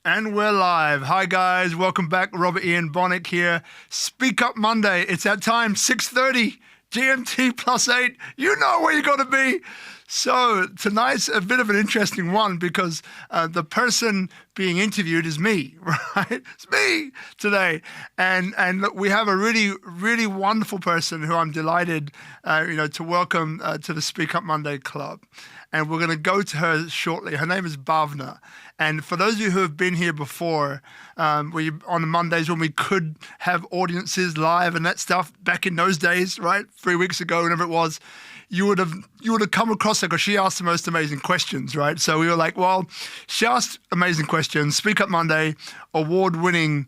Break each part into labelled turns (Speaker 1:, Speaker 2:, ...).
Speaker 1: And we're live. Hi guys, welcome back. Robert Ian Bonnick here. SpeakuP Monday. It's that time, 6:30 GMT +8. You know where you got to be. So tonight's a bit of an interesting one because the person being interviewed is me, right? It's me today. And look, we have a really, really wonderful person who I'm delighted, to welcome to the SpeakuP Monday Club. And we're going to go to her shortly. Her name is Bhavna. And for those of you who have been here before, on the Mondays when we could have audiences live and that stuff back in those days, right? 3 weeks ago, whenever it was, you would have come across her because she asked the most amazing questions, right? So we were like, well, she asked amazing questions. SpeakuP Monday, award-winning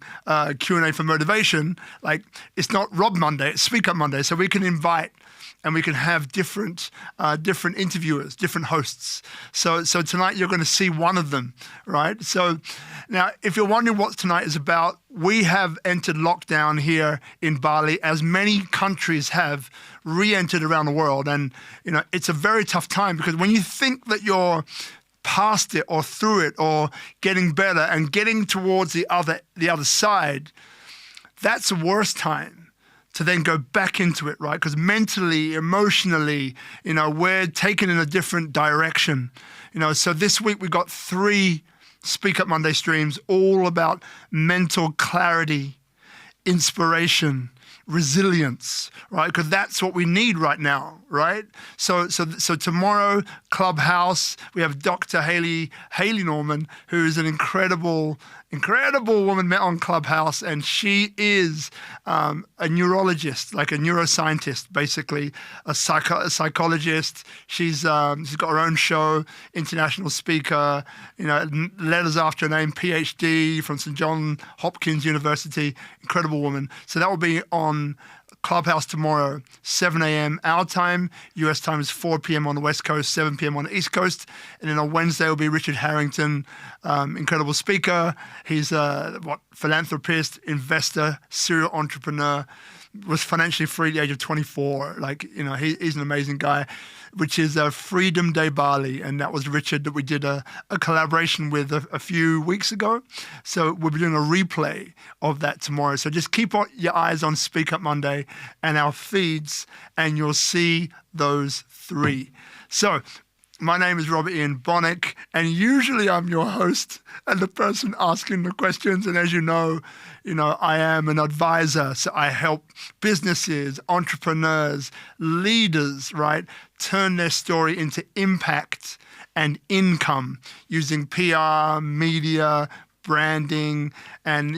Speaker 1: Q&A for motivation. Like, it's not Rob Monday, it's SpeakuP Monday. So we can invite and we can have different interviewers, different hosts. So tonight you're going to see one of them, right? So now, if you're wondering what tonight is about, we have entered lockdown here in Bali, as many countries have re-entered around the world. And, it's a very tough time because when you think that you're past it or through it or getting better and getting towards the other side, that's the worst time to then go back into it, right? Because mentally, emotionally, we're taken in a different direction. So this week we got 3 SpeakuP Monday streams all about mental clarity, inspiration, resilience, right? Because that's what we need right now, right? So tomorrow, Clubhouse, we have Dr. Haley Norman, who is an incredible woman met on Clubhouse, and she is a neurologist, like a neuroscientist, basically, a psychologist. She's got her own show, international speaker, letters after her name, PhD from St. John Hopkins University, incredible woman. So that will be on Clubhouse tomorrow, 7 a.m. our time. US time is 4 p.m. on the West Coast, 7 p.m. on the East Coast. And then on Wednesday will be Richard Harrington, incredible speaker. He's a philanthropist, investor, serial entrepreneur, was financially free at the age of 24. He's an amazing guy, which is Freedom Day Bali. And that was Richard that we did a collaboration with a few weeks ago. So we'll be doing a replay of that tomorrow. So just keep your eyes on SpeakuP Monday and our feeds, and you'll see those 3. So my name is Robert Ian Bonnick, and usually I'm your host and the person asking the questions. And as you know, I am an advisor, so I help businesses, entrepreneurs, leaders, right, turn their story into impact and income using PR, media, branding, and,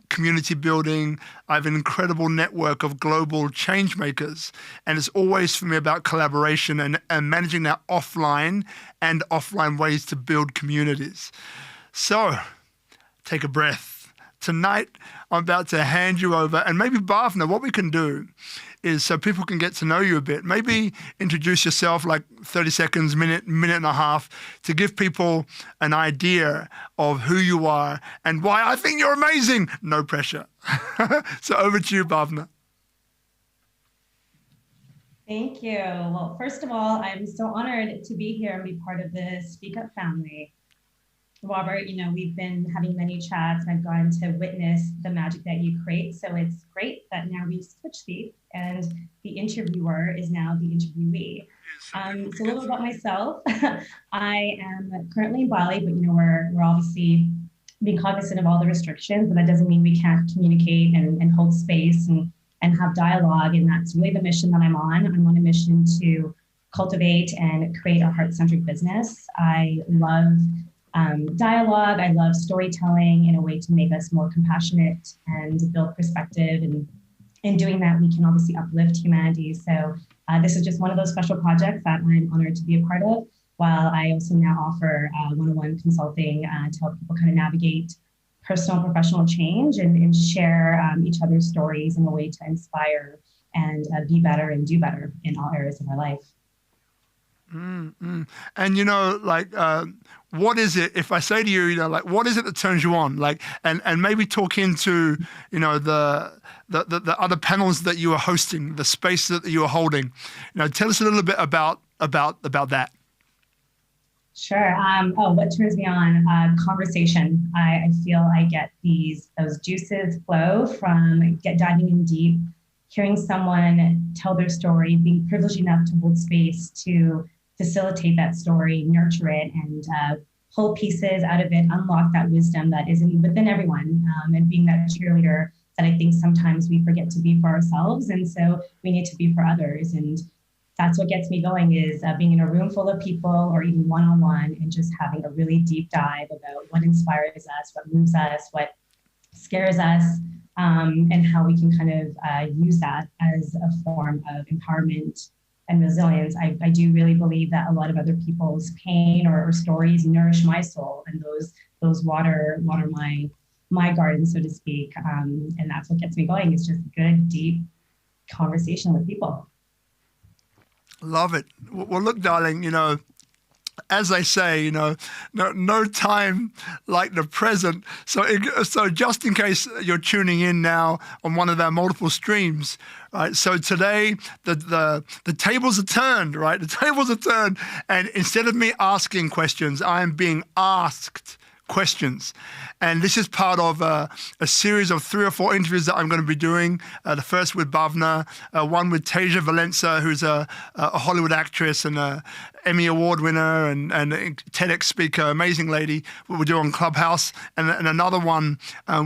Speaker 1: community building. I have an incredible network of global change makers, and it's always for me about collaboration and managing that offline and offline ways to build communities. So take a breath. Tonight, I'm about to hand you over, and maybe Bhavna, what we can do is so people can get to know you a bit, maybe introduce yourself like 30 seconds, minute and a half, to give people an idea of who you are and why I think you're amazing. No pressure. So over to you, Bhavna.
Speaker 2: Thank you. Well, first of all, I'm so honored to be here and be part of the SpeakuP family. Robert, we've been having many chats. I've gotten to witness the magic that you create. So it's great that now we've switched seats and the interviewer is now the interviewee. So a little about myself. I am currently in Bali, but we're obviously being cognizant of all the restrictions, but that doesn't mean we can't communicate and hold space and have dialogue. And that's really the mission that I'm on. I'm on a mission to cultivate and create a heart-centric business. I love dialogue. I love storytelling in a way to make us more compassionate and build perspective. And in doing that, we can obviously uplift humanity. So this is just one of those special projects that I'm honored to be a part of, while I also now offer one-on-one consulting to help people kind of navigate personal and professional change and share each other's stories in a way to inspire and be better and do better in all areas of our life.
Speaker 1: Mm-hmm. And what is it, if I say to you, what is it that turns you on? And maybe talk into, the other panels that you are hosting, the space that you are holding. Tell us a little bit about that.
Speaker 2: Sure. What turns me on? Conversation. I feel I get those juices flow from diving in deep, hearing someone tell their story, being privileged enough to hold space to facilitate that story, nurture it, and pull pieces out of it, unlock that wisdom that is within everyone, and being that cheerleader that I think sometimes we forget to be for ourselves, and so we need to be for others. And that's what gets me going is being in a room full of people or even one-on-one and just having a really deep dive about what inspires us, what moves us, what scares us, and how we can kind of use that as a form of empowerment and resilience. I do really believe that a lot of other people's pain or stories nourish my soul, and those water my garden, so to speak. And that's what gets me going. It's just good, deep conversation with people.
Speaker 1: Love it. Well, look, darling, as they say, no time like the present. So just in case you're tuning in now on one of our multiple streams, right? So today the tables are turned, right? The tables are turned, and instead of me asking questions, I am being asked questions. And this is part of a series of 3 or 4 interviews that I'm going to be doing. The first with Bhavna, one with Tasia Valenza, who's a Hollywood actress and a Emmy Award winner and TEDx speaker, amazing lady, we'll do on Clubhouse. And another one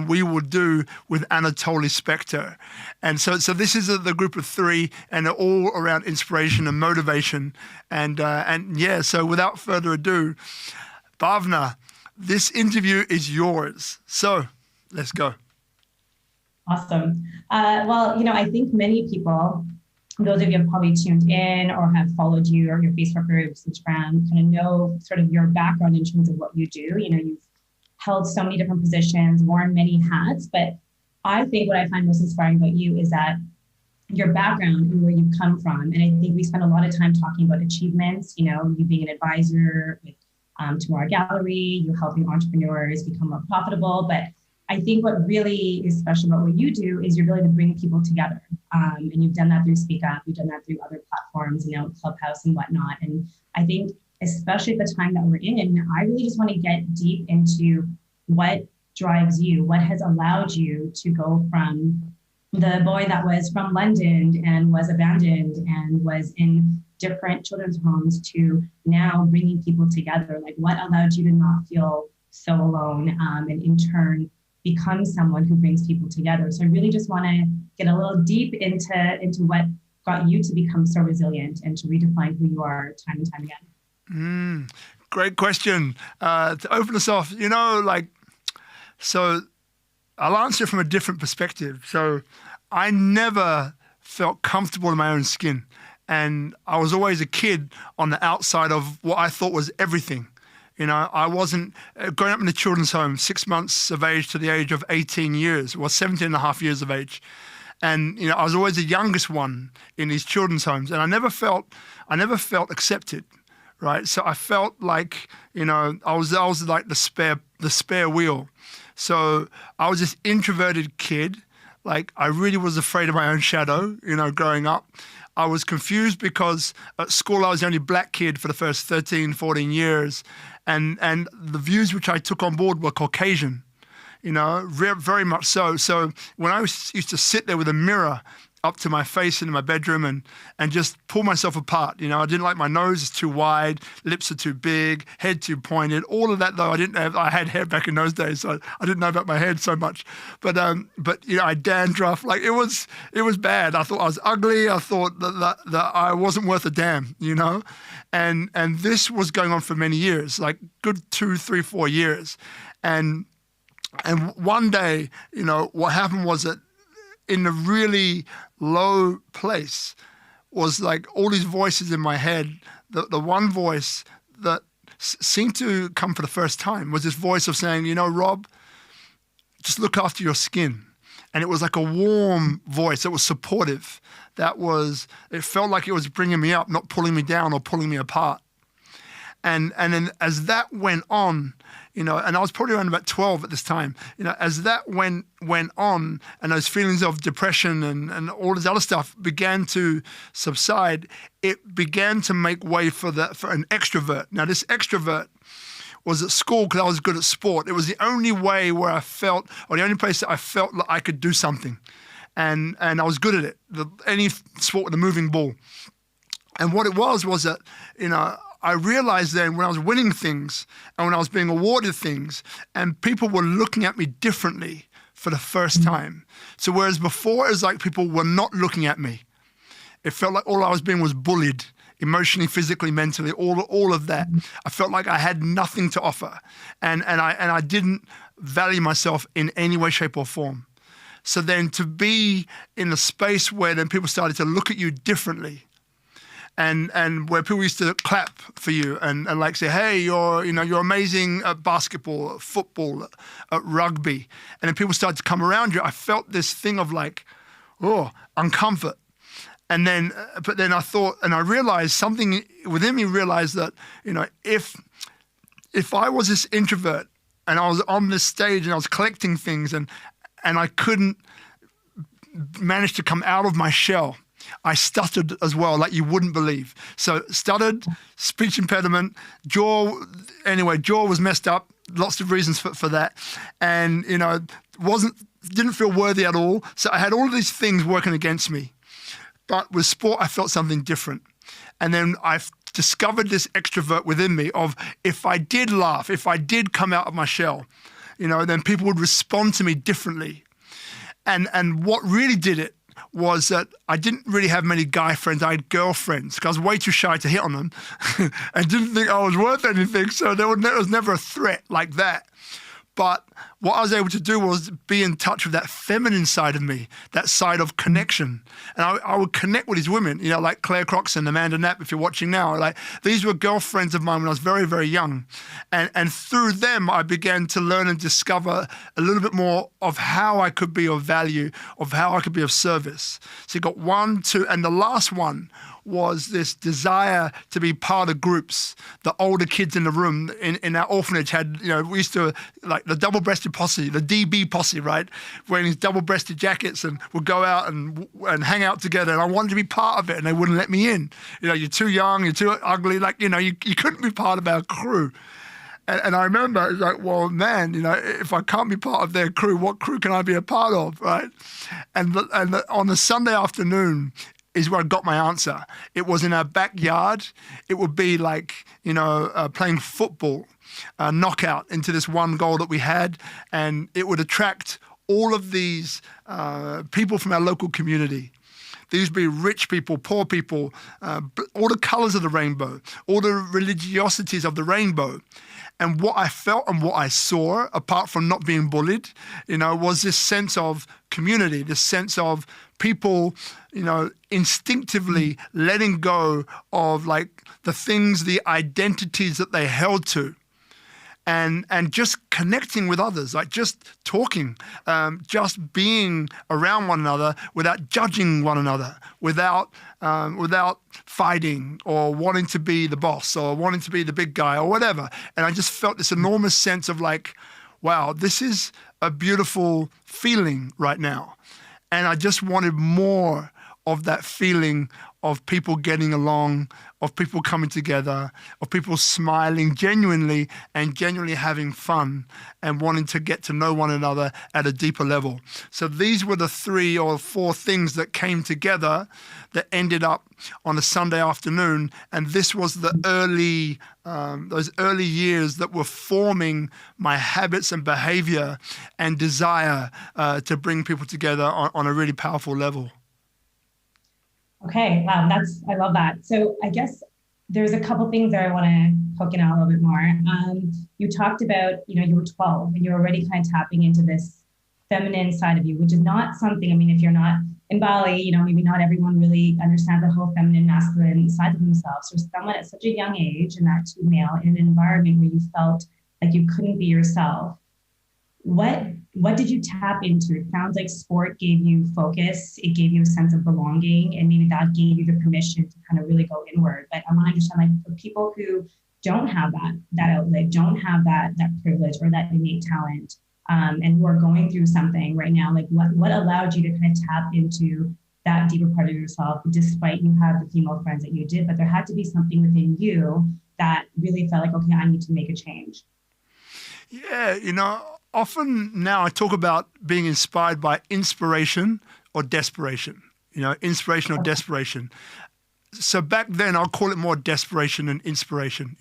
Speaker 1: we will do with Anatoly Spector. And so this is the group of 3, and they're all around inspiration and motivation. And yeah, so without further ado, Bhavna, this interview is yours. So let's go.
Speaker 2: Awesome. Well, I think many people, those of you who have probably tuned in or have followed you or your Facebook groups, Instagram, kind of know sort of your background in terms of what you do. You've held so many different positions, worn many hats, but I think what I find most inspiring about you is that your background and where you've come from. And I think we spend a lot of time talking about achievements, you being an advisor with Tomorrow Gallery, you helping entrepreneurs become more profitable. But I think what really is special about what you do is your ability to bring people together. And you've done that through SpeakuP, you've done that through other platforms, Clubhouse and whatnot. And I think, especially at the time that we're in, I really just want to get deep into what drives you, what has allowed you to go from the boy that was from London and was abandoned and was in different children's homes to now bringing people together. Like, what allowed you to not feel so alone, and in turn become someone who brings people together? So I really just want to get a little deep into what got you to become so resilient and to redefine who you are time and time again.
Speaker 1: Great question. To open us off, so I'll answer from a different perspective. So I never felt comfortable in my own skin. And I was always a kid on the outside of what I thought was everything. I wasn't growing up in a children's home, 6 months of age to the age of 18 years, or 17 and a half years of age. And, I was always the youngest one in these children's homes. And I never felt accepted, right? So I felt like, I was like the spare wheel. So I was this introverted kid. Like, I really was afraid of my own shadow, growing up. I was confused because at school I was the only black kid for the first 13, 14 years. And the views which I took on board were Caucasian, very much so. So when I used to sit there with a mirror up to my face in my bedroom and just pull myself apart. I didn't like my nose is too wide, lips are too big, head too pointed. All of that, though, I had hair back in those days, so I didn't know about my head so much. But I dandruff, like it was bad. I thought I was ugly. I thought that I wasn't worth a damn, And this was going on for many years, like good 2, 3, 4 years. And one day, what happened was that in a really low place was like all these voices in my head. The one voice that seemed to come for the first time was this voice of saying, Rob, just look after your skin. And it was like a warm voice that was supportive. It felt like it was bringing me up, not pulling me down or pulling me apart. And then as that went on, and I was probably around about 12 at this time, as that went on and those feelings of depression and all this other stuff began to subside, it began to make way for an extrovert. Now, this extrovert was at school because I was good at sport. It was the only way where I felt, or the only place that I felt like I could do something. And I was good at it, any sport with a moving ball. And what it was that, I realized then when I was winning things and when I was being awarded things and people were looking at me differently for the first time. So whereas before it was like people were not looking at me, it felt like all I was being was bullied emotionally, physically, mentally, all of that. I felt like I had nothing to offer and I didn't value myself in any way, shape or form. So then to be in a space where then people started to look at you differently, and where people used to clap for you and like say, hey, you're amazing at basketball, at football, at rugby. And then people started to come around you. I felt this thing of like, uncomfort. And then, but then I thought, and I realized something within me realized that, if I was this introvert and I was on this stage and I was collecting things and I couldn't manage to come out of my shell, I stuttered as well, like you wouldn't believe. So stuttered, speech impediment, jaw was messed up, lots of reasons for that. And, didn't feel worthy at all. So I had all of these things working against me. But with sport, I felt something different. And then I've discovered this extrovert within me of if I did laugh, if I did come out of my shell, then people would respond to me differently. And what really did it was that I didn't really have many guy friends. I had girlfriends because I was way too shy to hit on them and didn't think I was worth anything. So there was never a threat like that. But what I was able to do was be in touch with that feminine side of me, that side of connection. And I would connect with these women, like Claire Croxon, Amanda Knapp, if you're watching now. Like these were girlfriends of mine when I was very, very young. And through them, I began to learn and discover a little bit more of how I could be of value, of how I could be of service. So you got 1, 2, and the last one was this desire to be part of groups. The older kids in the room in our orphanage had, we used to, like the double-breasted posse, the DB posse, right? Wearing these double-breasted jackets and would go out and hang out together. And I wanted to be part of it and they wouldn't let me in. You're too young, you're too ugly. Like, you couldn't be part of our crew. And I remember it's like, well, man, if I can't be part of their crew, what crew can I be a part of, right? And on the Sunday afternoon, is where I got my answer. It was in our backyard. It would be like, playing football, knockout into this one goal that we had. And it would attract all of these people from our local community. These would be rich people, poor people, all the colors of the rainbow, all the religiosities of the rainbow. And what I felt and what I saw, apart from not being bullied, was this sense of community, this sense of people, instinctively letting go of like the things, the identities that they held to. And just connecting with others, like just talking, just being around one another without judging one another, without fighting or wanting to be the boss or wanting to be the big guy or whatever. And I just felt this enormous sense of like, wow, this is a beautiful feeling right now. And I just wanted more of that feeling of people getting along, of people coming together, of people smiling genuinely and genuinely having fun and wanting to get to know one another at a deeper level. So these were the 3 or 4 things that came together that ended up on a Sunday afternoon. And this was the those early years that were forming my habits and behavior and desire to bring people together on a really powerful level.
Speaker 2: Okay, wow, I love that. So I guess there's a couple things that I want to poke in on a little bit more. You talked about, you were 12 and you're already kind of tapping into this feminine side of you, which is not something, if you're not in Bali, maybe not everyone really understands the whole feminine, masculine side of themselves. So someone at such a young age and that too male in an environment where you felt like you couldn't be yourself, what did you tap into? It sounds like sport gave you focus. It gave you a sense of belonging, and maybe that gave you the permission to kind of really go inward. But I want to understand, like, for people who don't have that outlet, don't have that privilege or that innate talent, and who are going through something right now. Like what allowed you to kind of tap into that deeper part of yourself, despite you have the female friends that you did, but there had to be something within you that really felt like, okay, I need to make a change.
Speaker 1: Yeah, often now I talk about being inspired by inspiration or desperation, inspiration or desperation. So back then, I'll call it more desperation than inspiration,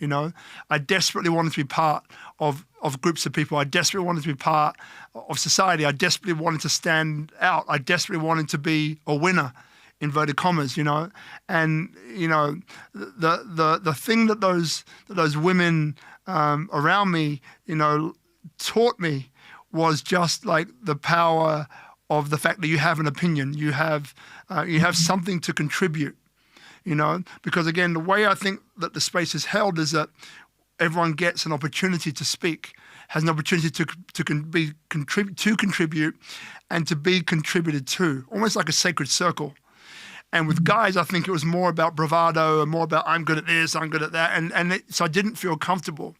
Speaker 1: I desperately wanted to be part of groups of people. I desperately wanted to be part of society. I desperately wanted to stand out. I desperately wanted to be a winner, inverted commas, And, the thing that those women around me, taught me was just like the power of the fact that you have an opinion. You have something to contribute. Because again, the way I think that the space is held is that everyone gets an opportunity to speak, has an opportunity to contribute, and to be contributed to, almost like a sacred circle. And with guys, I think it was more about bravado and more about I'm good at this, I'm good at that, so I didn't feel comfortable,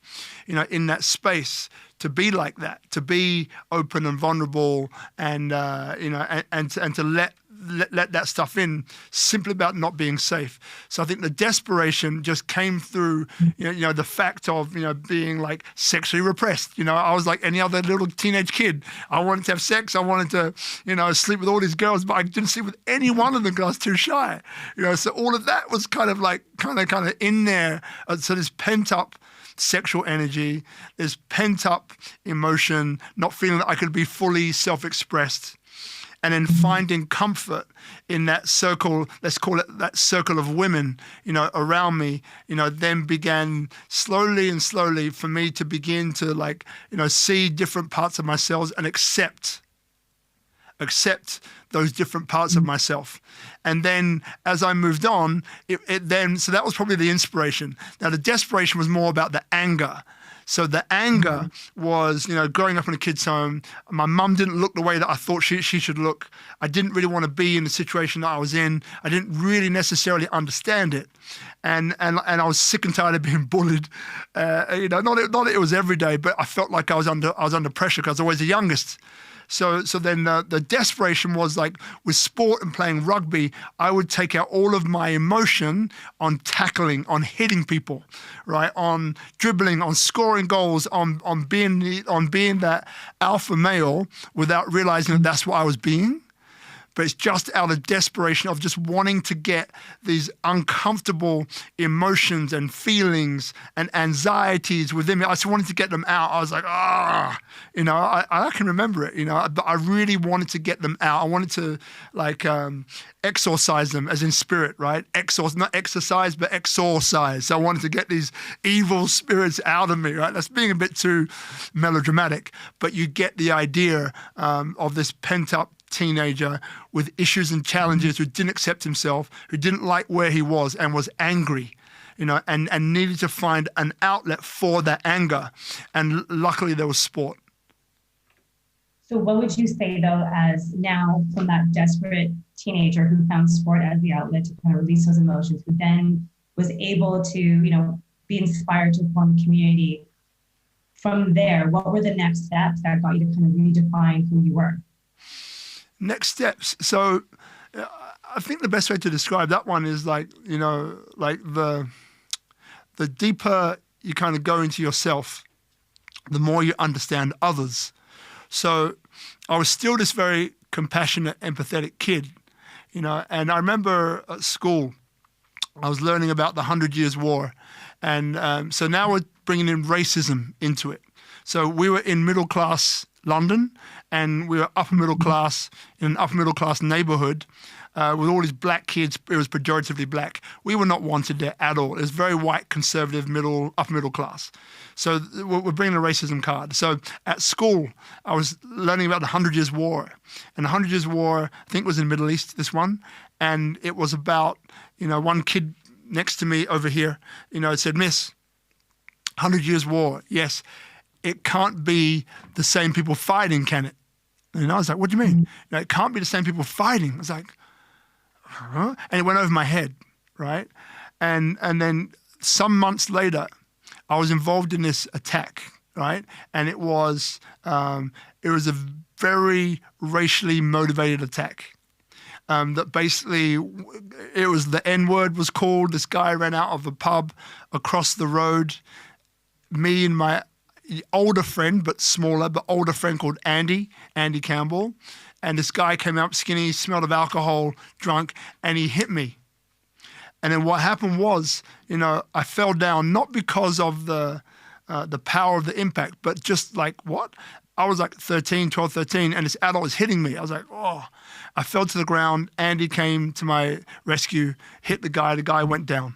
Speaker 1: in that space to be like that, to be open and vulnerable, and to let that stuff in, simply about not being safe. So I think the desperation just came through, the fact of, being like sexually repressed. I was like any other little teenage kid. I wanted to have sex. I wanted to, sleep with all these girls, but I didn't sleep with any one of them because I was too shy. So all of that was kind of in there. So this pent up sexual energy, this pent up emotion, not feeling that I could be fully self-expressed. And then finding comfort in that circle, let's call it that circle of women, around me, then began slowly and slowly for me to begin to see different parts of myself and accept those different parts of myself. And then as I moved on, so that was probably the inspiration. Now the desperation was more about the anger. So the anger was, growing up in a kid's home, my mum didn't look the way that I thought she should look. I didn't really want to be in the situation that I was in. I didn't really necessarily understand it. And I was sick and tired of being bullied. Not that it was every day, but I felt like I was under pressure because I was always the youngest. So then the desperation was like with sport and playing rugby, I would take out all of my emotion on tackling, on hitting people, right? On dribbling, on scoring goals, on being that alpha male without realizing that that's what I was being. But it's just out of desperation of just wanting to get these uncomfortable emotions and feelings and anxieties within me. I just wanted to get them out. I was like, I can remember it, but I really wanted to get them out. I wanted to exorcise them, as in spirit, right? Not exercise, but exorcise. So I wanted to get these evil spirits out of me, right? That's being a bit too melodramatic, but you get the idea of this pent-up teenager with issues and challenges, who didn't accept himself, who didn't like where he was and was angry, and needed to find an outlet for that anger. And luckily there was sport.
Speaker 2: So what would you say though, as now from that desperate teenager who found sport as the outlet to kind of release those emotions, who then was able to, be inspired to form a community, from there, what were the next steps that got you to kind of redefine who you were?
Speaker 1: Next steps. So I think the best way to describe that one is the deeper you kind of go into yourself, the more you understand others. So I was still this very compassionate, empathetic kid, and I remember at school, I was learning about the 100 Years' War. And so now we're bringing in racism into it. So we were in middle class London, and we were upper middle class in an upper middle class neighborhood with all these black kids. It was pejoratively black. We were not wanted there at all. It was very white, conservative, upper middle class. So we're bringing the racism card. So at school, I was learning about the 100 Years' War. And the 100 Years' War, I think, was in the Middle East, this one. And it was about, one kid next to me over here, it said, "Miss, 100 Years' War, yes. It can't be the same people fighting, can it?" And I was like, "What do you mean?" It can't be the same people fighting. I was like, huh? And it went over my head, right? And then some months later, I was involved in this attack, right? And it was a very racially motivated attack. That basically, it was the N-word was called. This guy ran out of a pub across the road. Me and my older friend, but smaller, but older friend called Andy Campbell. And this guy came up skinny, smelled of alcohol, drunk, and he hit me. And then what happened was, I fell down, not because of the power of the impact, but just like, what? I was like 12, 13, and this adult was hitting me. I was like, oh. I fell to the ground. Andy came to my rescue, hit the guy. The guy went down.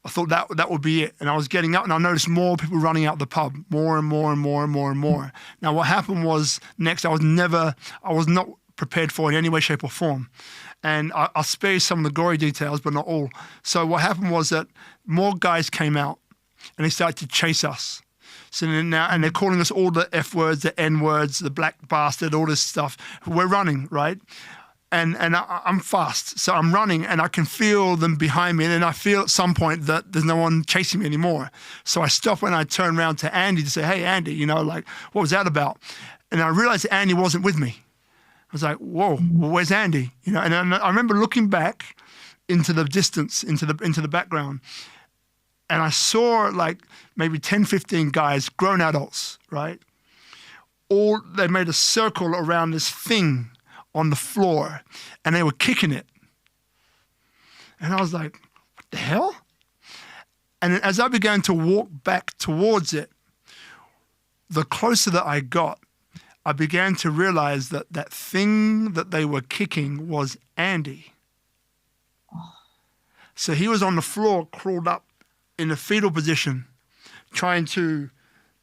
Speaker 1: I thought that would be it. And I was getting up, and I noticed more people running out the pub, more and more and more and more and more. Now, what happened was next, I was not prepared for it in any way, shape, or form. And I'll spare you some of the gory details, but not all. So what happened was that more guys came out, and they started to chase us. So now, and they're calling us all the F words, the N words, the black bastard, all this stuff. We're running, right? And I'm fast, so I'm running, and I can feel them behind me, and then I feel at some point that there's no one chasing me anymore. So I stop and I turn around to Andy to say, "Hey, Andy, what was that about?" And I realized that Andy wasn't with me. I was like, "Whoa, where's Andy?" And I remember looking back into the distance, into the background. And I saw like maybe 10, 15 guys, grown adults, right? They made a circle around this thing on the floor, and they were kicking it. And I was like, what the hell? And as I began to walk back towards it, the closer that I got, I began to realize that thing that they were kicking was Andy. So he was on the floor, crawled up in a fetal position, trying to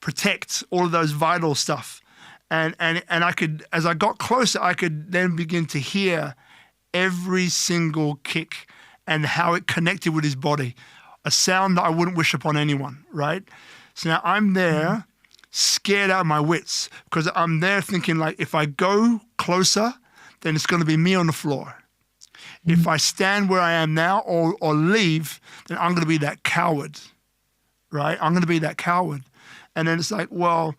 Speaker 1: protect all of those vital stuff. And I could, as I got closer, I could then begin to hear every single kick and how it connected with his body, a sound that I wouldn't wish upon anyone, right? So now I'm there, scared out of my wits, because I'm there thinking, like, if I go closer, then it's going to be me on the floor. If I stand where I am now or leave, then I'm going to be that coward, right? I'm going to be that coward. And then it's like, well,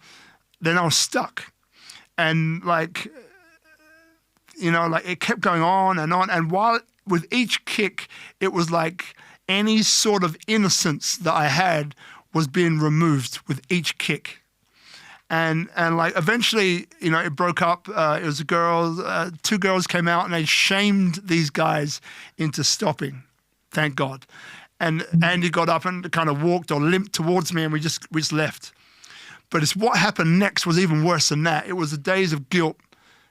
Speaker 1: then I was stuck. And it kept going on. And while with each kick, it was like any sort of innocence that I had was being removed with each kick. And eventually, it broke up. It was a girl, two girls came out, and they shamed these guys into stopping. Thank God. And Andy got up and kind of walked or limped towards me, and we just left. But it's what happened next was even worse than that. It was the days of guilt,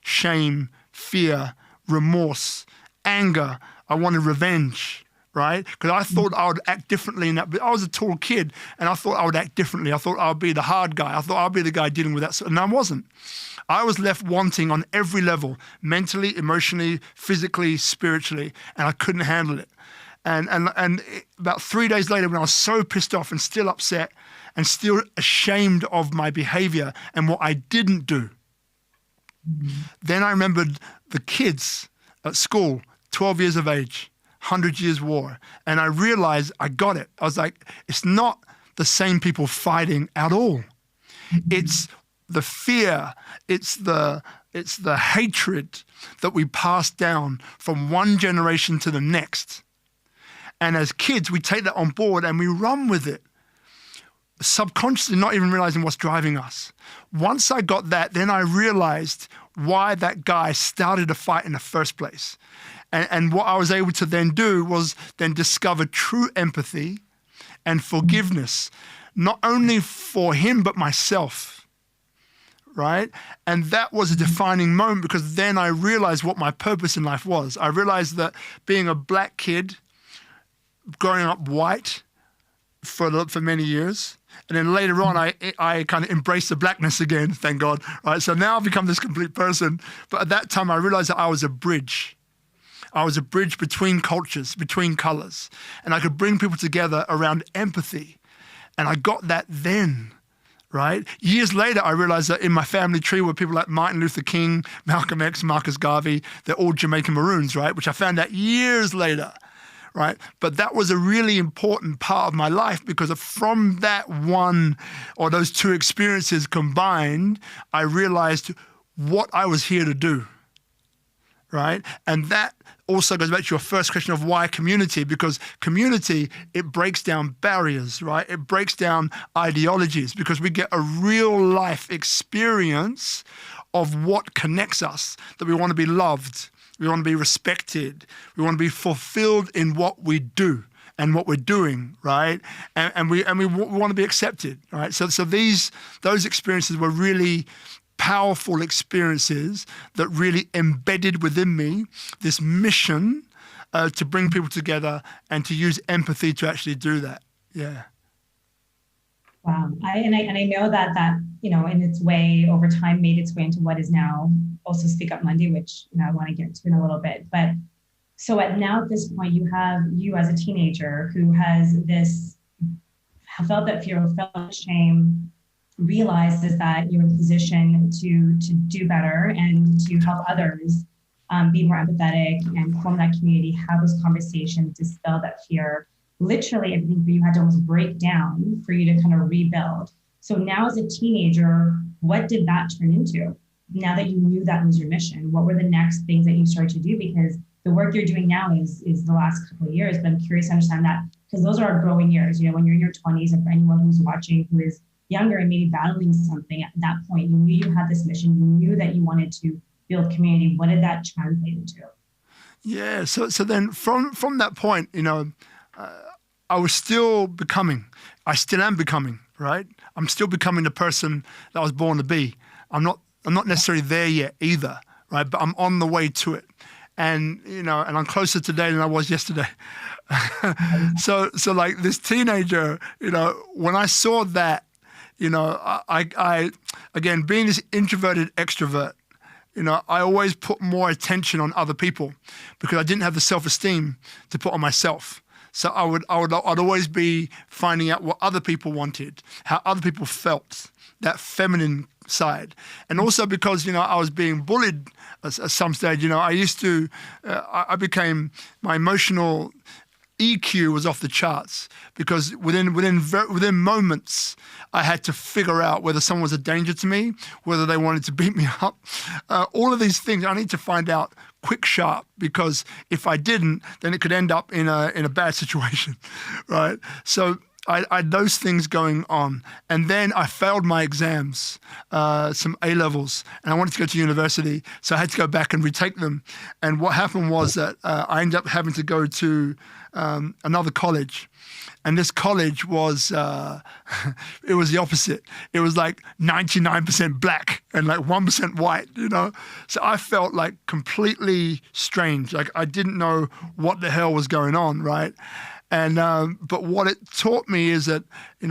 Speaker 1: shame, fear, remorse, anger. I wanted revenge. Right? Because I thought I would act differently in that. But I was a tall kid, and I thought I would act differently. I thought I would be the hard guy. I thought I would be the guy dealing with that. And I wasn't. I was left wanting on every level, mentally, emotionally, physically, spiritually, and I couldn't handle it. And about 3 days later, when I was so pissed off and still upset and still ashamed of my behavior and what I didn't do, then I remembered the kids at school, 12 years of age, 100 Years War. And I realized I got it. I was like, it's not the same people fighting at all. It's the fear, it's the hatred that we pass down from one generation to the next. And as kids, we take that on board and we run with it, subconsciously not even realizing what's driving us. Once I got that, then I realized why that guy started a fight in the first place. And what I was able to then do was then discover true empathy and forgiveness, not only for him, but myself, right? And that was a defining moment, because then I realized what my purpose in life was. I realized that being a black kid, growing up white for many years, and then later on, I kind of embraced the blackness again, thank God, right? So now I've become this complete person. But at that time, I realized that I was a bridge. I was a bridge between cultures, between colors. And I could bring people together around empathy. And I got that then, right? Years later, I realized that in my family tree were people like Martin Luther King, Malcolm X, Marcus Garvey. They're all Jamaican Maroons, right? Which I found out years later, right? But that was a really important part of my life because from that one or those two experiences combined, I realized what I was here to do, right? And that also goes back to your first question of why community, because community, it breaks down barriers, right? It breaks down ideologies because we get a real life experience of what connects us, that we want to be loved, we want to be respected, we want to be fulfilled in what we do and what we're doing, right? And we want to be accepted, right? So those experiences were really powerful experiences that really embedded within me this mission to bring people together and to use empathy to actually do that. Yeah.
Speaker 2: Wow. I know that in its way over time made its way into what is now also SpeakuP Monday, which I want to get to in a little bit. But so at this point, you as a teenager who has felt that fear, felt shame, realizes that you're in a position to do better and to help others be more empathetic and form that community, have those conversations, dispel that fear. Literally everything for you had to almost break down for you to kind of rebuild. So now as a teenager, what did that turn into? Now that you knew that was your mission, what were the next things that you started to do? Because the work you're doing now is the last couple of years, but I'm curious to understand that because those are growing years, when you're in your 20s, and for anyone who's watching who is younger and maybe battling something at that point, you knew you had this mission, you knew that you wanted to build community. What did that translate into?
Speaker 1: Yeah, so then from that point, I was still becoming, I still am becoming, right? I'm still becoming the person that I was born to be. I'm not necessarily there yet either, right? But I'm on the way to it. And, and I'm closer today than I was yesterday. So like this teenager, when I saw that, I again, being this introverted extrovert, I always put more attention on other people because I didn't have the self-esteem to put on myself. So I'd always be finding out what other people wanted, how other people felt, that feminine side. And also because, I was being bullied at some stage, I used to, I became, my emotional EQ was off the charts because within moments, I had to figure out whether someone was a danger to me, whether they wanted to beat me up. All of these things I need to find out quick, sharp, because if I didn't, then it could end up in a bad situation, right? So I had those things going on. And then I failed my exams, some A-levels, and I wanted to go to university. So I had to go back and retake them. And what happened was that I ended up having to go to another college. And this college was, it was the opposite. It was like 99% black and like 1% white, So I felt like completely strange. Like I didn't know what the hell was going on, right? And but what it taught me is that,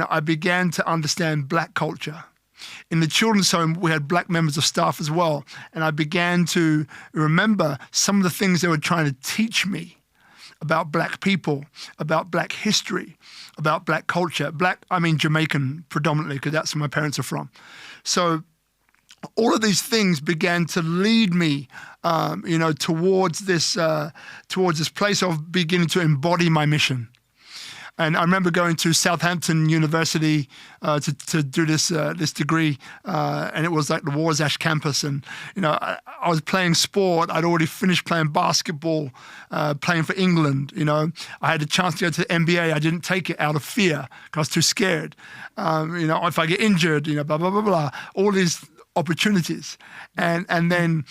Speaker 1: I began to understand black culture. In the children's home, we had black members of staff as well. And I began to remember some of the things they were trying to teach me about black people, about black history, about black culture. Black, I mean Jamaican predominantly, because that's where my parents are from. So all of these things began to lead me, towards this place of beginning to embody my mission. And I remember going to Southampton University to do this degree, and it was like the Warsash campus. And I was playing sport. I'd already finished playing basketball, playing for England. I had a chance to go to the NBA. I didn't take it out of fear because I was too scared. If I get injured, blah blah blah blah. All these opportunities, and then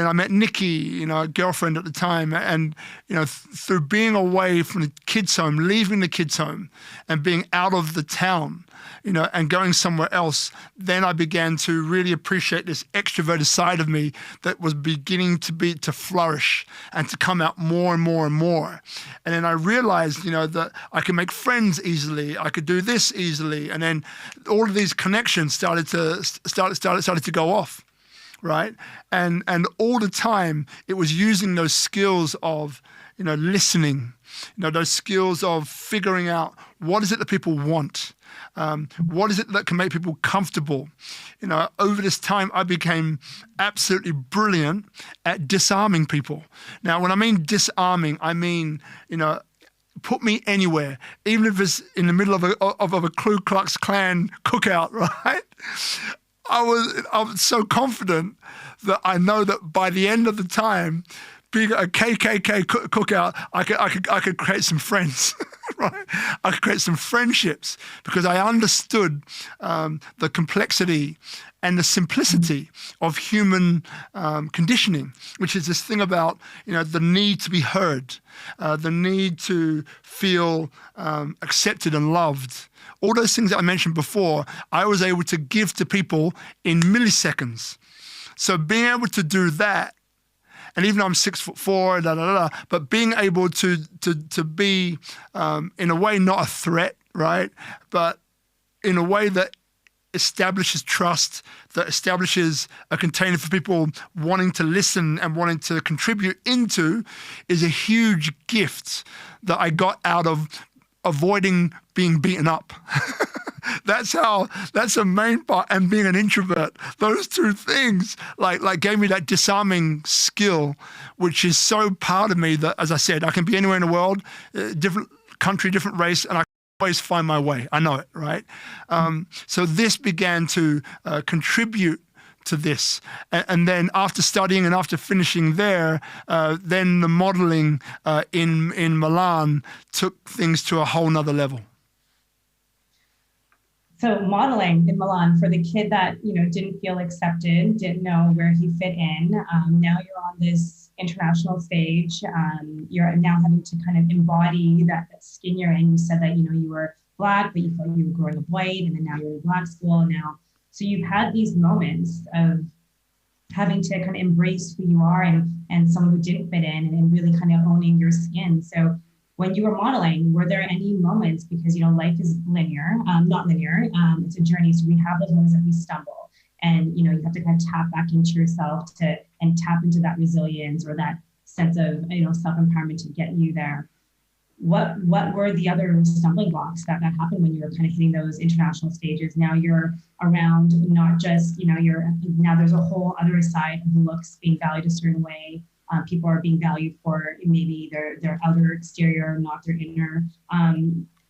Speaker 1: I met Nikki, a girlfriend at the time, and through being away from the kids' home, leaving the kids' home, and being out of the town, and going somewhere else, then I began to really appreciate this extroverted side of me that was beginning to flourish and to come out more and more and more. And then I realized, that I could make friends easily, I could do this easily, and then all of these connections started to go off. Right. And all the time it was using those skills of, listening, those skills of figuring out what is it that people want? What is it that can make people comfortable? Over this time, I became absolutely brilliant at disarming people. Now, when I mean disarming, I mean, put me anywhere, even if it's in the middle of a Ku Klux Klan cookout, right? I was so confident that I know that by the end of the time, being a KKK cookout, I could create some friends, right? I could create some friendships because I understood the complexity and the simplicity of human conditioning, which is this thing about, the need to be heard, the need to feel accepted and loved. All those things that I mentioned before, I was able to give to people in milliseconds. So being able to do that, and even though I'm 6'4", but being able to be in a way not a threat, right? But in a way that establishes trust, that establishes a container for people wanting to listen and wanting to contribute into, is a huge gift that I got out of avoiding being beaten up. That's a main part. And being an introvert, those two things like gave me that disarming skill, which is so part of me that, as I said, I can be anywhere in the world, different country, different race, and I always find my way. I know it, right? So this began to contribute to this. And then after studying and after finishing there, then the modeling in Milan took things to a whole nother level.
Speaker 2: So modeling in Milan, for the kid that, didn't feel accepted, didn't know where he fit in, now you're on this international stage. You're now having to kind of embody that skin you're in. You said that, you were Black, but you felt you were growing up white, and then now you're in Black school now. So you've had these moments of having to kind of embrace who you are and someone who didn't fit in, and really kind of owning your skin. So when you were modeling, were there any moments, because, life is linear, not linear, it's a journey. So we have those moments that we stumble, and, you have to kind of tap back into yourself and tap into that resilience or that sense of, self-empowerment to get you there. What were the other stumbling blocks that happened when you were kind of hitting those international stages? Now you're around not just, now there's a whole other side of looks being valued a certain way. People are being valued for maybe their outer exterior, not their inner.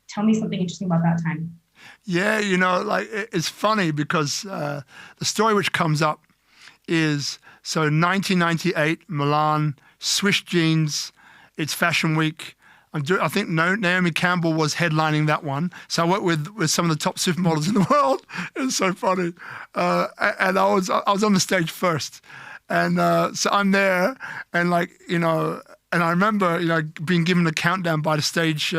Speaker 2: Tell me something interesting about that time.
Speaker 1: Yeah, it's funny because the story which comes up is, so 1998, Milan, Swiss jeans, it's Fashion Week. I think Naomi Campbell was headlining that one. So I worked with some of the top supermodels in the world. It was so funny. And I was on the stage first. And so I'm there, and and I remember, being given a countdown by the stage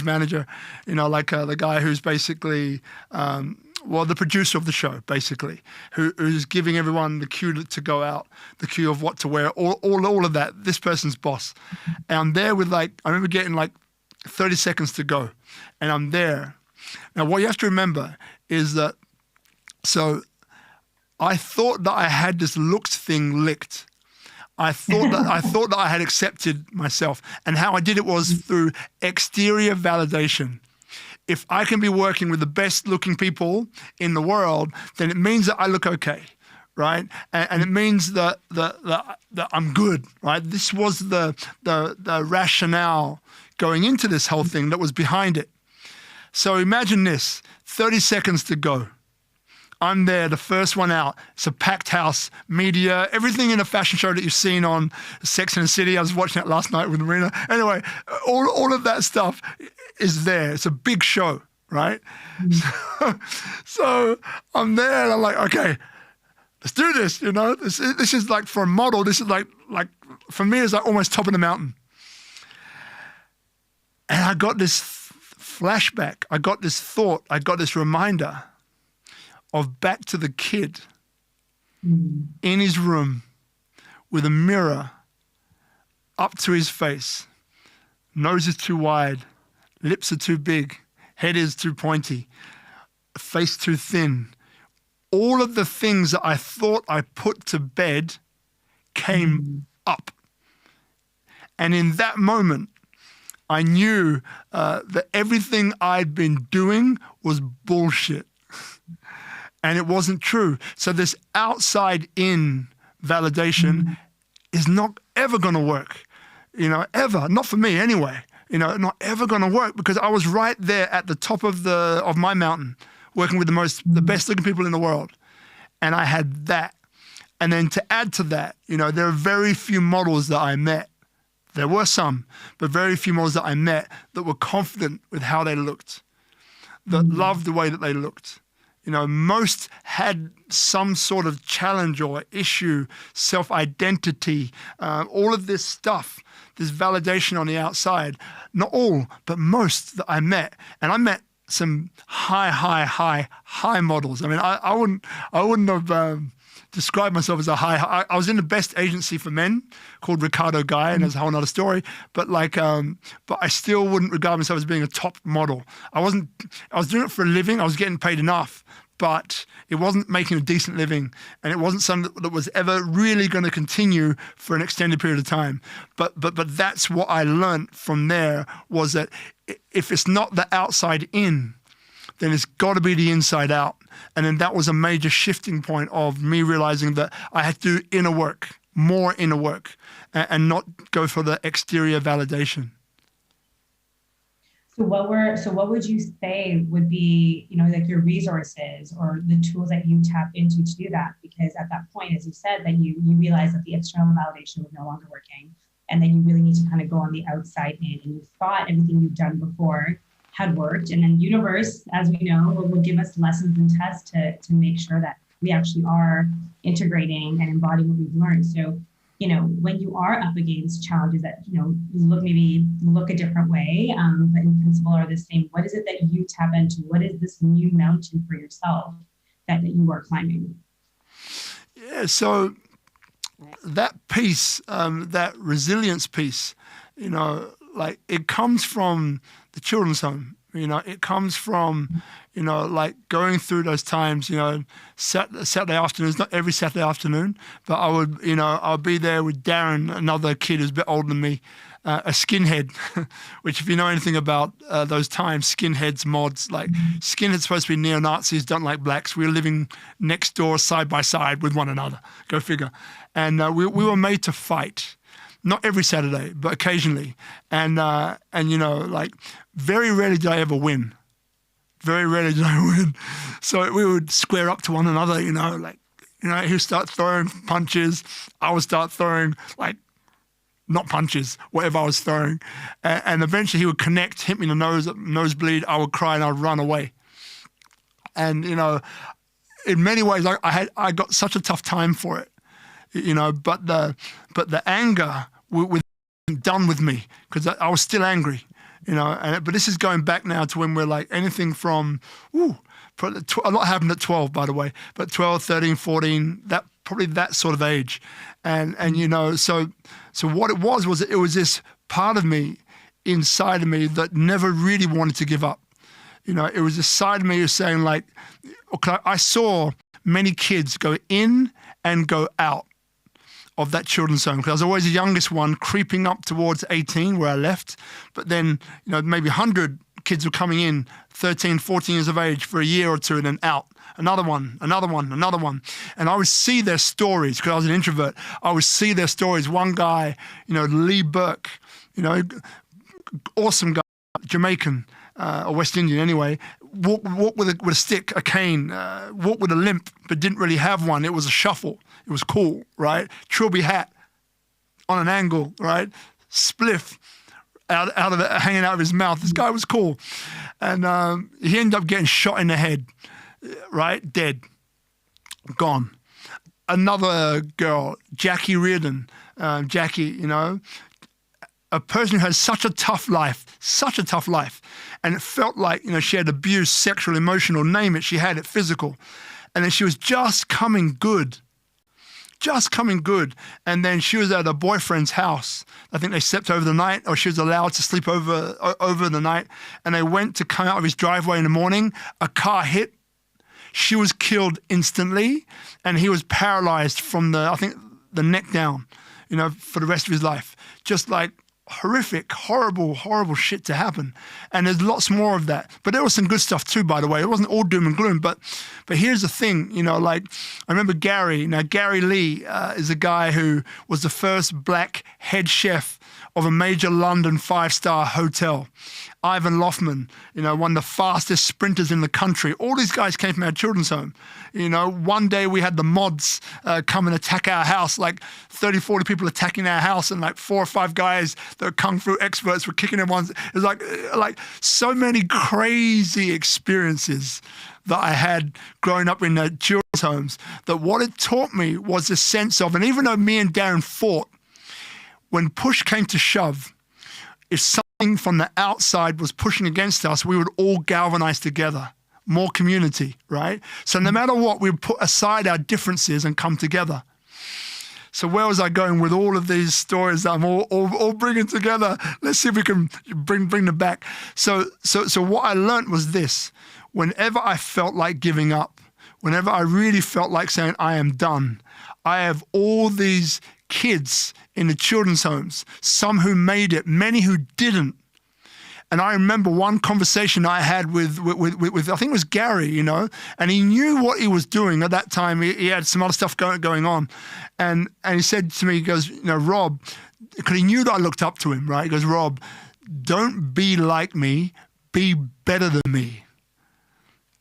Speaker 1: manager, the guy who's basically, the producer of the show, basically, who's giving everyone the cue to go out, the cue of what to wear, all of that. This person's boss. And I'm there with I remember getting 30 seconds to go, and I'm there. Now, what you have to remember is that, so I thought that I had this looks thing licked. I thought that I had accepted myself, and how I did it was through exterior validation. If I can be working with the best looking people in the world, then it means that I look okay, right? And it means that I'm good, right? This was the rationale going into this whole thing that was behind it. So imagine this: 30 seconds to go. I'm there, the first one out. It's a packed house, media, everything in a fashion show that you've seen on Sex and the City. I was watching it last night with Marina. Anyway, all of that stuff is there. It's a big show, right? Mm-hmm. So I'm there, and I'm like, okay, let's do this. This is like, for a model, this is like for me, it's like almost top of the mountain. And I got this flashback. I got this thought. I got this reminder of back to the kid in his room with a mirror up to his face. Nose is too wide, lips are too big, head is too pointy, face too thin. All of the things that I thought I put to bed came up. And in that moment, I knew that everything I'd been doing was bullshit. And it wasn't true. So this outside-in validation is not ever going to work, ever. Not for me anyway, not ever going to work, because I was right there at the top of my mountain, working with the best looking people in the world. And I had that. And then to add to that, there are very few models that I met. There were some, but very few models that I met that were confident with how they looked, that loved the way that they looked. Most had some sort of challenge or issue, self-identity, all of this stuff, this validation on the outside. Not all, but most that I met. And I met some high models. I mean, I wouldn't have described myself as a high. I was in the best agency for men called Ricardo Guy, and that's a whole nother story. But but I still wouldn't regard myself as being a top model. I was doing it for a living. I was getting paid enough, but it wasn't making a decent living, and it wasn't something that was ever really going to continue for an extended period of time. But that's what I learned from there, was that if it's not the outside in, then it's got to be the inside out. And then that was a major shifting point of me realizing that I had to do inner work, more inner work, and not go for the exterior validation.
Speaker 2: So what would you say would be, like your resources or the tools that you tap into to do that? Because at that point, as you said, then you realized that the external validation was no longer working. And then you really need to kind of go on the outside in, and you thought everything you've done before had worked. And then universe, as we know, will give us lessons and tests to make sure that we actually are integrating and embodying what we've learned. So, when you are up against challenges that, look a different way, but in principle are the same, what is it that you tap into? What is this new mountain for yourself that you are climbing?
Speaker 1: Yeah, so that piece, that resilience piece, it comes from the children's home. It comes from, going through those times, Saturday afternoons, not every Saturday afternoon, but I'll be there with Darren, another kid who's a bit older than me, a skinhead, which if you know anything about those times, skinheads, mods, skinheads supposed to be neo-Nazis, don't like blacks. We were living next door side by side with one another, go figure. And we were made to fight. Not every Saturday, but occasionally. And very rarely did I ever win. Very rarely did I win. So we would square up to one another, he would start throwing punches. I would start throwing, not punches, whatever I was throwing. And eventually he would connect, hit me in the nosebleed. I would cry and I'd run away. And, in many ways, I got such a tough time for it. But the anger was done with me, because I was still angry, but this is going back now to when we're anything from, a lot happened at 12, by the way, but 12, 13, 14, probably that sort of age. And so what it was it was this part of me inside of me that never really wanted to give up. It was this side of me who was saying okay, I saw many kids go in and go out of that children's home, because I was always the youngest one, creeping up towards 18 where I left. But then, maybe 100 kids were coming in, 13, 14 years of age for a year or two, and then out. Another one. And I would see their stories, because I was an introvert. I would see their stories. One guy, Lee Burke, awesome guy, Jamaican, or West Indian anyway, walked with a stick, a cane, walked with a limp, but didn't really have one. It was a shuffle. It was cool, right? Trilby hat on an angle, right? Spliff out of it, hanging out of his mouth. This guy was cool. And he ended up getting shot in the head, right? Dead. Gone. Another girl, Jackie Reardon. Jackie, a person who had such a tough life. And it felt like, she had abuse, sexual, emotional, name it. She had it, physical. And then she was just coming good. And then she was at her boyfriend's house. I think they slept over the night, or she was allowed to sleep over the night. And they went to come out of his driveway in the morning. A car hit. She was killed instantly. And he was paralyzed from the neck down, for the rest of his life. Just horrific, horrible shit to happen. And there's lots more of that. But there was some good stuff too, by the way. It wasn't all doom and gloom. But here's the thing, like I remember Gary. Now, Gary Lee is a guy who was the first black head chef of a major London 5-star hotel. Ivan Loffman, one of the fastest sprinters in the country. All these guys came from our children's home. One day we had the mods come and attack our house, like 30, 40 people attacking our house, and like 4 or 5 guys that were kung fu experts were kicking everyone's. It was like so many crazy experiences that I had growing up in the children's homes, that what it taught me was a sense of, and even though me and Darren fought, when push came to shove, if something from the outside was pushing against us, we would all galvanize together. More community, right? So no matter what, we would put aside our differences and come together. So where was I going with all of these stories that I'm all bringing together? Let's see if we can bring them back. So what I learned was this. Whenever I felt like giving up, whenever I really felt like saying, I am done, I have all these kids in the children's homes, some who made it, many who didn't. And I remember one conversation I had with I think it was Gary, and he knew what he was doing at that time. He had some other stuff going on. And he said to me, he goes, Rob, because he knew that I looked up to him, right? He goes, Rob, don't be like me, be better than me.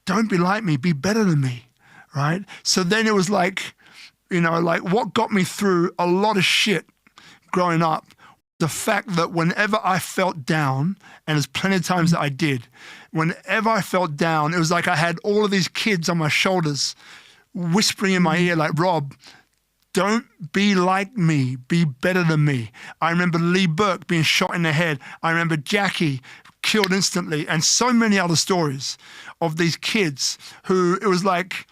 Speaker 1: Don't be like me, be better than me, right? So then it was like, like what got me through a lot of shit growing up, the fact that whenever I felt down, and there's plenty of times that I did, whenever I felt down, it was like I had all of these kids on my shoulders whispering in my ear like, Rob, don't be like me, be better than me. I remember Lee Burke being shot in the head. I remember Jackie killed instantly, and so many other stories of these kids who it was like,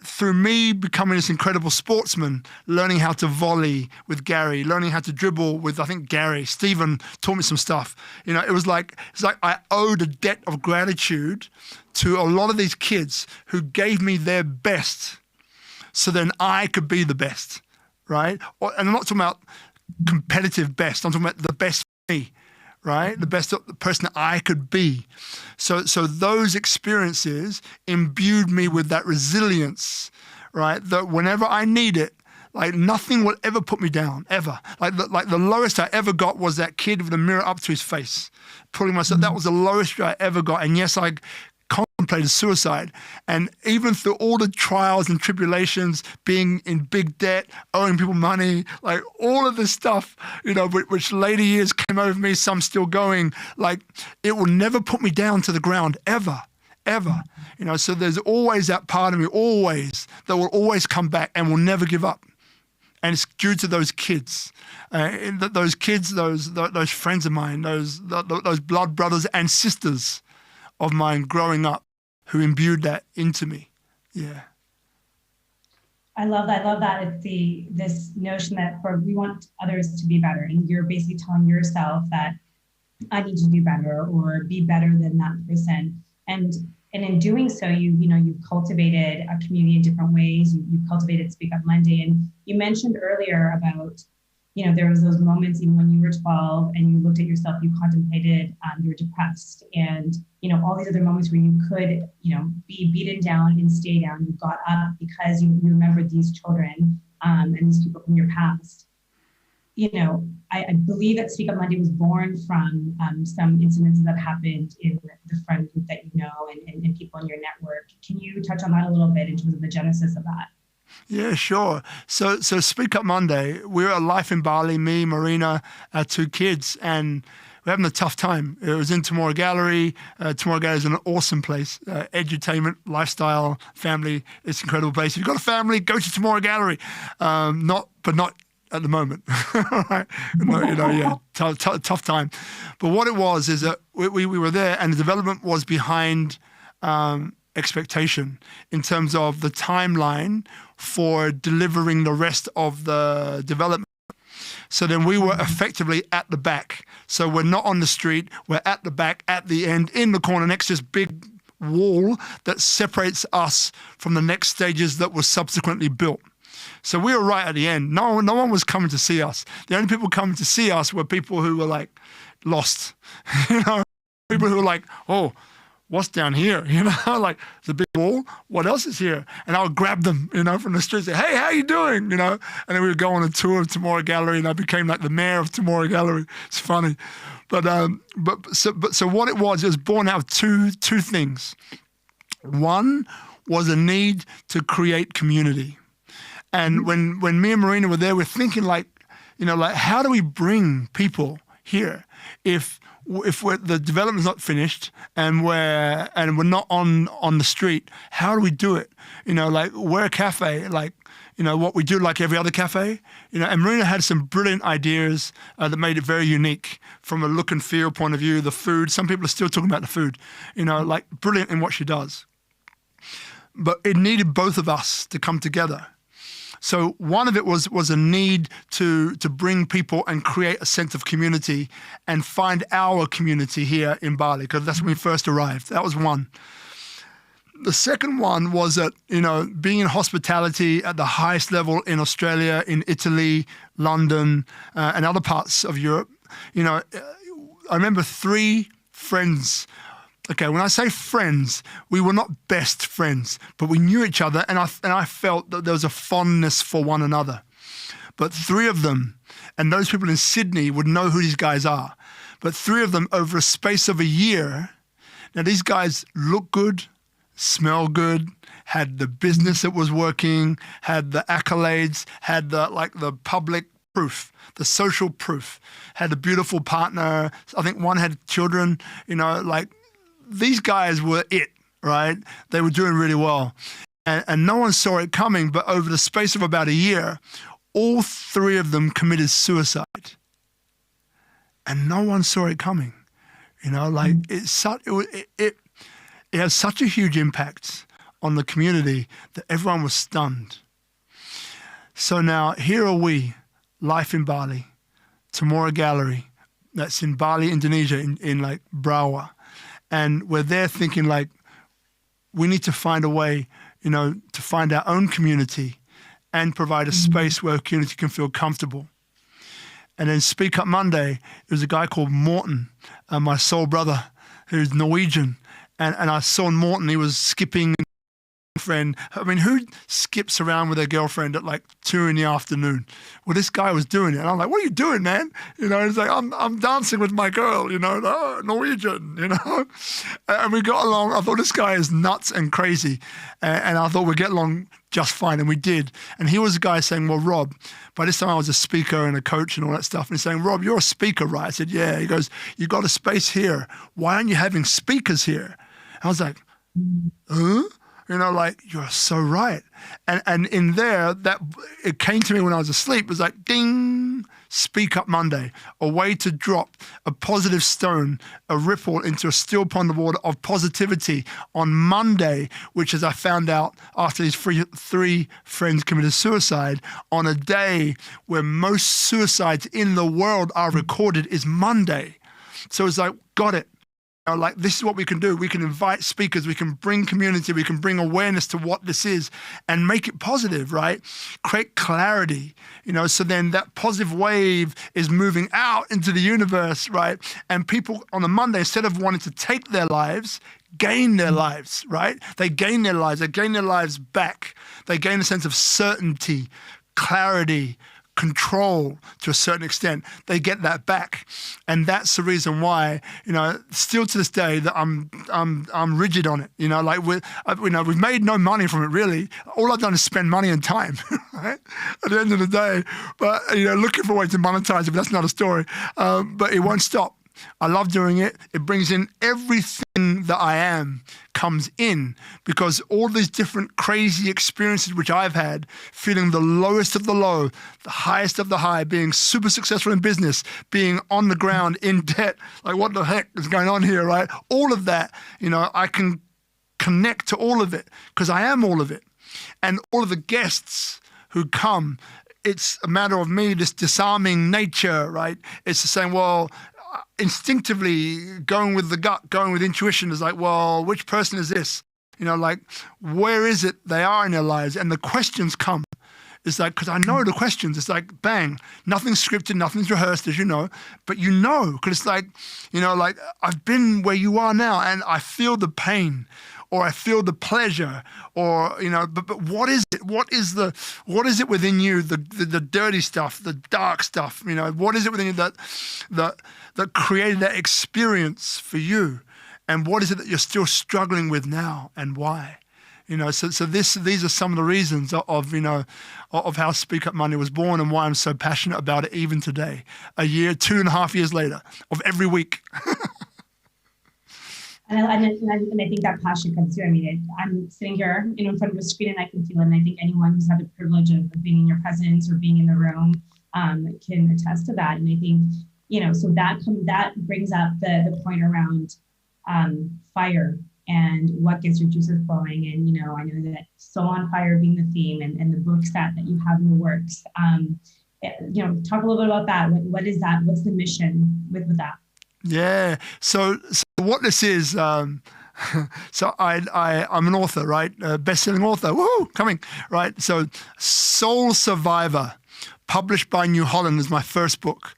Speaker 1: through me becoming this incredible sportsman, learning how to volley with Gary, learning how to dribble with, I think, Gary, Stephen taught me some stuff. It was like I owed a debt of gratitude to a lot of these kids who gave me their best so then I could be the best, right? And I'm not talking about competitive best. I'm talking about the best for me, right? The best the person that I could be. So those experiences imbued me with that resilience, right? That whenever I need it, like nothing will ever put me down, ever. Like the lowest I ever got was that kid with a mirror up to his face, pulling myself. That was the lowest I ever got. And yes, I contemplated suicide. And even through all the trials and tribulations, being in big debt, owing people money, like all of this stuff, which later years came over me, some still going, like it will never put me down to the ground, ever. So there's always that part of me, always, that will always come back and will never give up. And it's due to those kids, those friends of mine, those blood brothers and sisters of mine growing up who imbued that into me. Yeah.
Speaker 2: I love that. It's this notion that we want others to be better, and you're basically telling yourself that I need to do better or be better than that person. And in doing so, you've cultivated a community in different ways. You've cultivated SpeakuP Monday, and you mentioned earlier about there was those moments even when you were 12 and you looked at yourself, you contemplated, you were depressed, and all these other moments where you could be beaten down and stay down. You got up because you remembered these children and these people from your past. I believe that SpeakuP Monday was born from some incidences that happened in the friend group that and people in your network. Can you touch on that a little bit in terms of the genesis of that?
Speaker 1: Yeah, sure. So SpeakuP Monday, we were at Life in Bali, me, Marina, our 2 kids, and we're having a tough time. It was in Temora Gallery. Temora Gallery is an awesome place. Edutainment, lifestyle, family. It's an incredible place. If you've got a family, go to Temora Gallery. Not at the moment. Right? Tough time. But what it was is that we were there, and the development was behind expectation in terms of the timeline for delivering the rest of the development. So then we were effectively at the back. So we're not on the street, we're at the back, at the end, in the corner next to this big wall that separates us from the next stages that were subsequently built. So we were right at the end. No one was coming to see us. The only people coming to see us were people who were like lost, people who were like, oh, what's down here? Like it's a big wall. What else is here? And I would grab them, from the street, say, hey, how you doing? And then we would go on a tour of Temora Gallery, and I became like the mayor of Temora Gallery. It's funny, so what it was born out of two things. One was a need to create community, and when me and Marina were there, we're thinking like how do we bring people here if the development's not finished and we're not on the street? How do we do it? Like we're a cafe, like what we do like every other cafe. And Marina had some brilliant ideas that made it very unique from a look and feel point of view. The food, some people are still talking about the food. Like brilliant in what she does. But it needed both of us to come together. So one of it was a need to bring people and create a sense of community and find our community here in Bali, because that's when we first arrived. That was one. The second one was that, being in hospitality at the highest level in Australia, in Italy, London, and other parts of Europe, I remember 3 friends. Okay, when I say friends, we were not best friends, but we knew each other, and I felt that there was a fondness for one another. But 3 of them, and those people in Sydney would know who these guys are, but 3 of them over a space of a year. Now these guys look good, smell good, had the business that was working, had the accolades, had the public proof, the social proof, had a beautiful partner. I think one had children, these guys were it, right? They were doing really well. And no one saw it coming, but over the space of about a year, all 3 of them committed suicide. And no one saw it coming. It has such a huge impact on the community that everyone was stunned. So now here are we, life in Bali, Temora Gallery, that's in Bali, Indonesia, in like Brawa. And we're there thinking like, we need to find a way, to find our own community and provide a space where a community can feel comfortable. And then SpeakuP Monday, there was a guy called Morten, my soul brother, who's Norwegian. And I saw Morten, he was skipping friend. I mean, who skips around with their girlfriend at like 2 p.m? Well, this guy was doing it. And I'm like, what are you doing, man? He's like, I'm dancing with my girl, Norwegian, And we got along. I thought this guy is nuts and crazy. And I thought we'd get along just fine. And we did. And he was a guy saying, well, Rob, by this time I was a speaker and a coach and all that stuff. And he's saying, Rob, you're a speaker, right? I said, yeah. He goes, you got a space here. Why aren't you having speakers here? I was like, huh? You're so right. And in there, that it came to me when I was asleep. It was like, ding, SpeakuP Monday, a way to drop a positive stone, a ripple into a still pond of water of positivity on Monday, which, as I found out after these 3 friends committed suicide, on a day where most suicides in the world are recorded, is Monday. So it's like, got it. This is what we can do. We can invite speakers. We can bring community. We can bring awareness to what this is and make it positive, right? Create clarity, so then that positive wave is moving out into the universe, right? And people on a Monday, instead of wanting to take their lives, gain their lives, right? They gain their lives. They gain their lives back. They gain a sense of certainty, clarity, control to a certain extent. They get that back, and that's the reason why still to this day that I'm rigid on it. We've made no money from it really. All I've done is spend money and time, right? At the end of the day, but looking for ways to monetize it. But that's not a story. But it won't stop. I love doing it. It brings in everything that I am comes in, because all these different crazy experiences which I've had, feeling the lowest of the low, the highest of the high, being super successful in business, being on the ground in debt, like what the heck is going on here, right? All of that, I can connect to all of it because I am all of it. And all of the guests who come, it's a matter of me, this disarming nature, right? It's the saying, well, instinctively going with the gut, going with intuition is like, well, which person is this? Where is it they are in their lives? And the questions come. It's like, because I know the questions. It's like, bang, nothing's scripted, nothing's rehearsed, as you know. But you know, because it's like, like I've been where you are now, and I feel the pain, or I feel the pleasure, or but what is it? What is it within you? The dirty stuff, the dark stuff. What is it within you that created that experience for you, and what is it that you're still struggling with now, and why? So these are some of the reasons of how SpeakuP Monday was born, and why I'm so passionate about it even today, 2.5 years later, of every week.
Speaker 2: And I think that passion comes through. I mean, I'm sitting here in front of a screen and I can feel it. And I think anyone who's had the privilege of being in your presence or being in the room can attest to that. And I think, so that brings up the point around fire and what gets your juices flowing. And, I know that Soul on Fire being the theme, and the books that you have in the works. Talk a little bit about that. What is that? What's the mission with that?
Speaker 1: Yeah. So what this is, so I'm an author, right? Best-selling author. Woohoo! Coming, right? So Soul Survivor, published by New Holland, is my first book,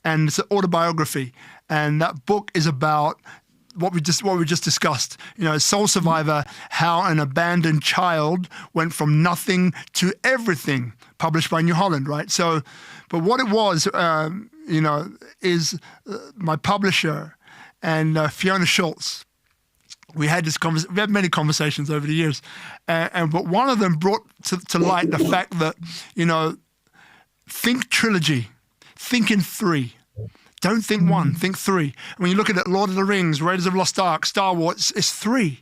Speaker 1: and it's an autobiography. And that book is about what we just discussed. Soul Survivor, how an abandoned child went from nothing to everything, published by New Holland, right? So, but what it was, is my publisher and Fiona Schultz. We had many conversations over the years, but one of them brought to light the fact that, think trilogy, think in three. Don't think one, think three. When you look at it, Lord of the Rings, Raiders of the Lost Ark, Star Wars, it's three,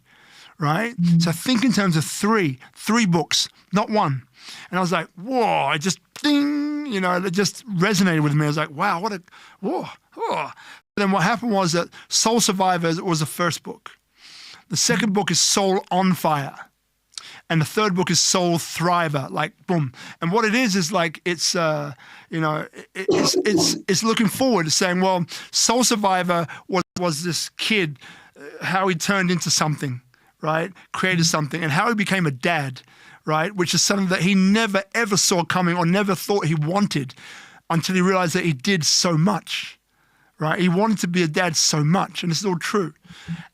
Speaker 1: right? So think in terms of three books, not one. And I was like, whoa, it just ding, it just resonated with me. I was like, wow, whoa. Then what happened was that Soul Survivor was the first book. The second book is Soul on Fire. And the third book is Soul Thriver, like boom. And what it is like it's it's looking forward. It's saying, well, Soul Survivor was this kid, how he turned into something, right? Created something, and how he became a dad, right? Which is something that he never ever saw coming, or never thought he wanted, until he realized that he did so much. Right, he wanted to be a dad so much, and this is all true.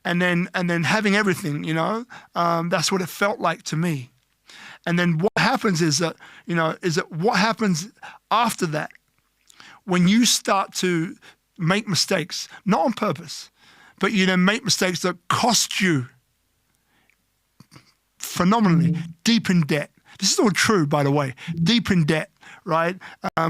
Speaker 1: And then having everything, that's what it felt like to me. And then what happens is that what happens after that, when you start to make mistakes, not on purpose, but make mistakes that cost you phenomenally, deep in debt. This is all true, by the way, deep in debt, right?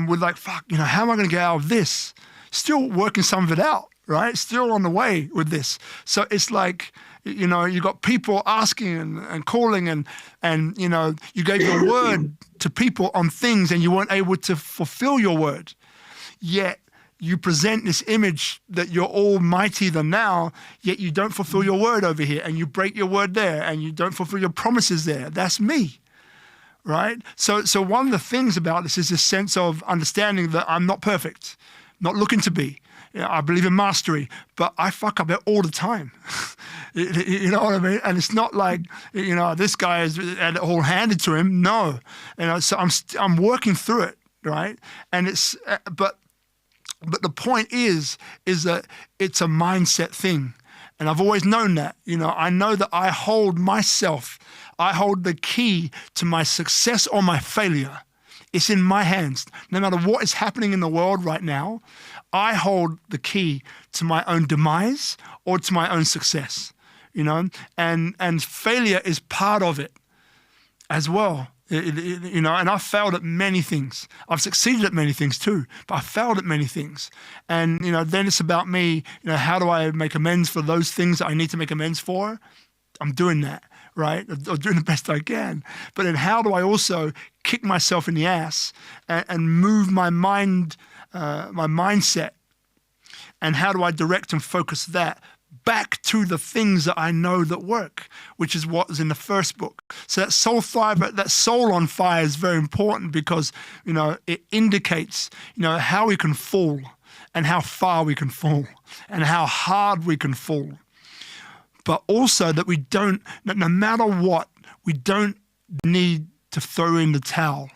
Speaker 1: With like, fuck, how am I going to get out of this? Still working some of it out, right? Still on the way with this. So it's like, you got people asking and calling and you gave your word to people on things and you weren't able to fulfill your word. Yet you present this image that you're almighty than now, yet you don't fulfill your word over here, and you break your word there, and you don't fulfill your promises there. That's me. Right? So one of the things about this is this sense of understanding that I'm not perfect. Not looking to be. I believe in mastery, but I fuck up it all the time. You know what I mean? And it's not like, this guy has had it all handed to him. No. So I'm working through it, right? And it's, but the point is that it's a mindset thing. And I've always known that. I know that I hold the key to my success or my failure. It's in my hands. No matter what is happening in the world right now, I hold the key to my own demise or to my own success, and failure is part of it as well. And I've failed at many things. I've succeeded at many things too, but I've failed at many things. And, then it's about me, how do I make amends for those things that I need to make amends for? I'm doing that. Right? Or doing the best I can. But then how do I also kick myself in the ass and move my mind, my mindset? And how do I direct and focus that back to the things that I know that work, which is what is in the first book. So that soul on fire is very important because, it indicates, how we can fall and how far we can fall and how hard we can fall. But also that we don't, no matter what, we don't need to throw in the towel.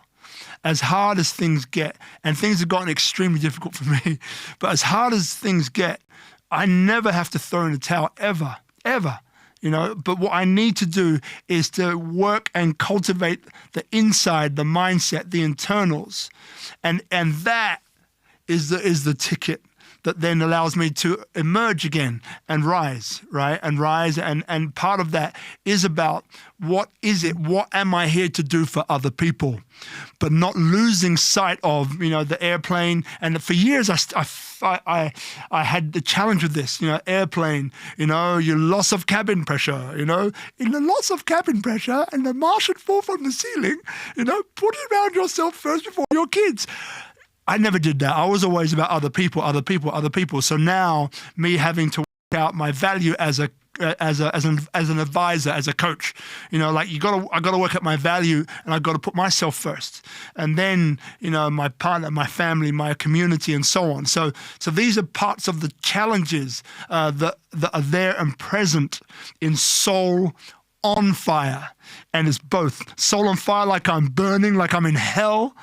Speaker 1: as hard as things get, and things have gotten extremely difficult for me, but as hard as things get, I never have to throw in the towel, ever, ever. But what I need to do is to work and cultivate the inside, the mindset, the internals, and that is the ticket that then allows me to emerge again and rise, right? And rise, and part of that is about what am I here to do for other people, but not losing sight of the airplane. And for years I had the challenge with this, airplane, your loss of cabin pressure, in the loss of cabin pressure and the Mars should fall from the ceiling, put it around yourself first before your kids. I never did that. I was always about other people. So now me having to work out my value as an advisor, as a coach, I gotta work out my value, and I gotta put myself first, and then my partner, my family, my community, and so on. So these are parts of the challenges that are there and present in Soul on Fire, and it's both soul on fire, like I'm burning, like I'm in hell,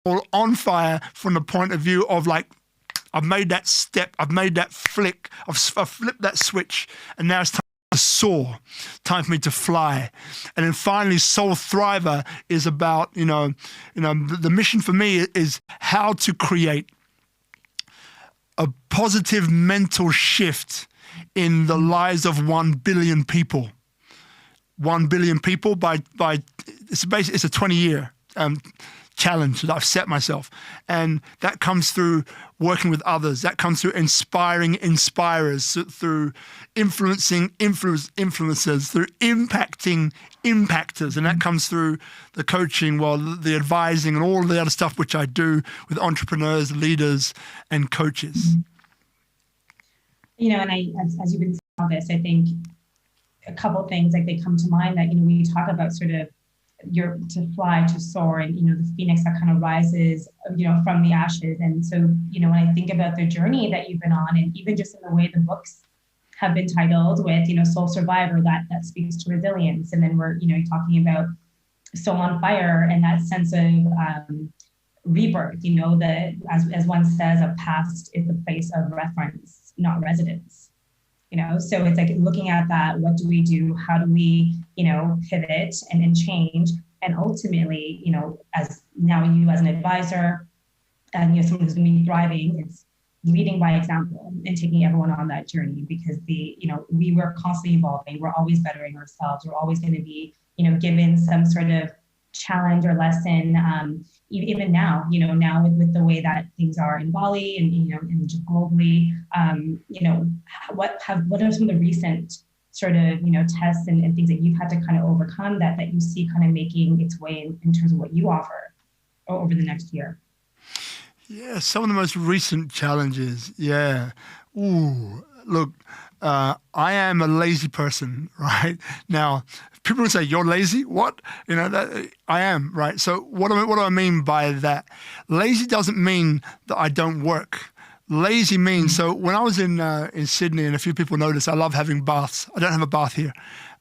Speaker 1: or on fire from the point of view of like, I've made that step, I've made that flick, I've flipped that switch, and now it's time to soar, time for me to fly. And then finally, Soul Thriver is about, the mission for me is how to create a positive mental shift in the lives of 1 billion people. 1 billion people by it's a 20-year challenge that I've set myself, and that comes through working with others, that comes through inspiring inspirers, through influencing influencers, through impacting impactors, and that comes through the coaching, the advising, and all the other stuff which I do with entrepreneurs, leaders, and coaches.
Speaker 2: And as you've been saying all this, I think a couple of things they come to mind that we talk about sort of to fly, to soar, and the phoenix that kind of rises from the ashes. And so when I think about the journey that you've been on, and even just in the way the books have been titled with Soul Survivor, that speaks to resilience, and then we're talking about Soul on Fire and that sense of rebirth, that as one says, a past is a place of reference, not residence. So it's like looking at that, what do we do? How do we, pivot and change? And ultimately, as now you as an advisor and someone who's going to be thriving, it's leading by example and taking everyone on that journey, because we were constantly evolving. We're always bettering ourselves. We're always going to be, given some sort of challenge or lesson. Even now, now with the way that things are in Bali and just globally, what are some of the recent sort of, tests and things that you've had to kind of overcome that you see kind of making its way in terms of what you offer over the next year?
Speaker 1: Yeah, some of the most recent challenges. Yeah. Ooh, look, I am a lazy person, right? Now, people would say, "You're lazy?" What? That I am, right? So what do I mean by that? Lazy doesn't mean that I don't work. Lazy means, so when I was in Sydney, and a few people notice, I love having baths. I don't have a bath here.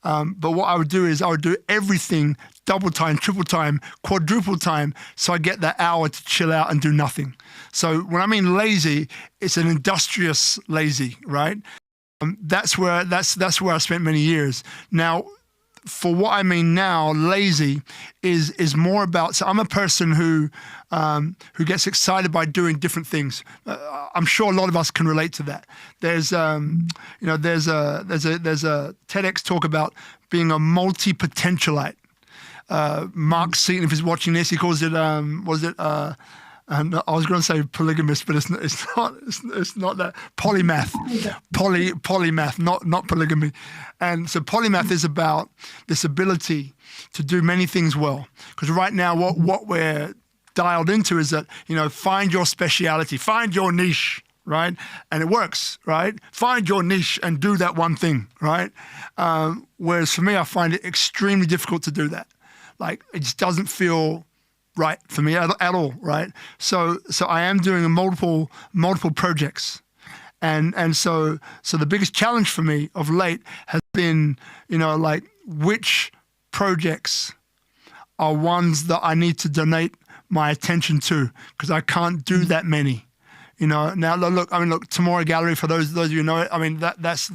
Speaker 1: But what I would do is I would do everything double time, triple time, quadruple time, so I get that hour to chill out and do nothing. So when I mean lazy, it's an industrious lazy, right? That's where I spent many years. Now, for what I mean now, lazy is more about. So I'm a person who gets excited by doing different things. I'm sure a lot of us can relate to that. There's there's a TEDx talk about being a multi-potentialite. Mark Seaton, if he's watching this, he calls it and I was going to say polygamist, but it's not that. Polymath, polymath, not polygamy. And so polymath is about this ability to do many things well. Because right now, what we're dialed into is that, find your speciality, find your niche, right? And it works, right? Find your niche and do that one thing, right? Whereas for me, I find it extremely difficult to do that. Like, it just doesn't feel right for me at all, right? So I am doing multiple projects, and so the biggest challenge for me of late has been, which projects are ones that I need to donate my attention to, because I can't do that many. You know, now look, Tomorrow Gallery, for those of you who know it, I mean, that's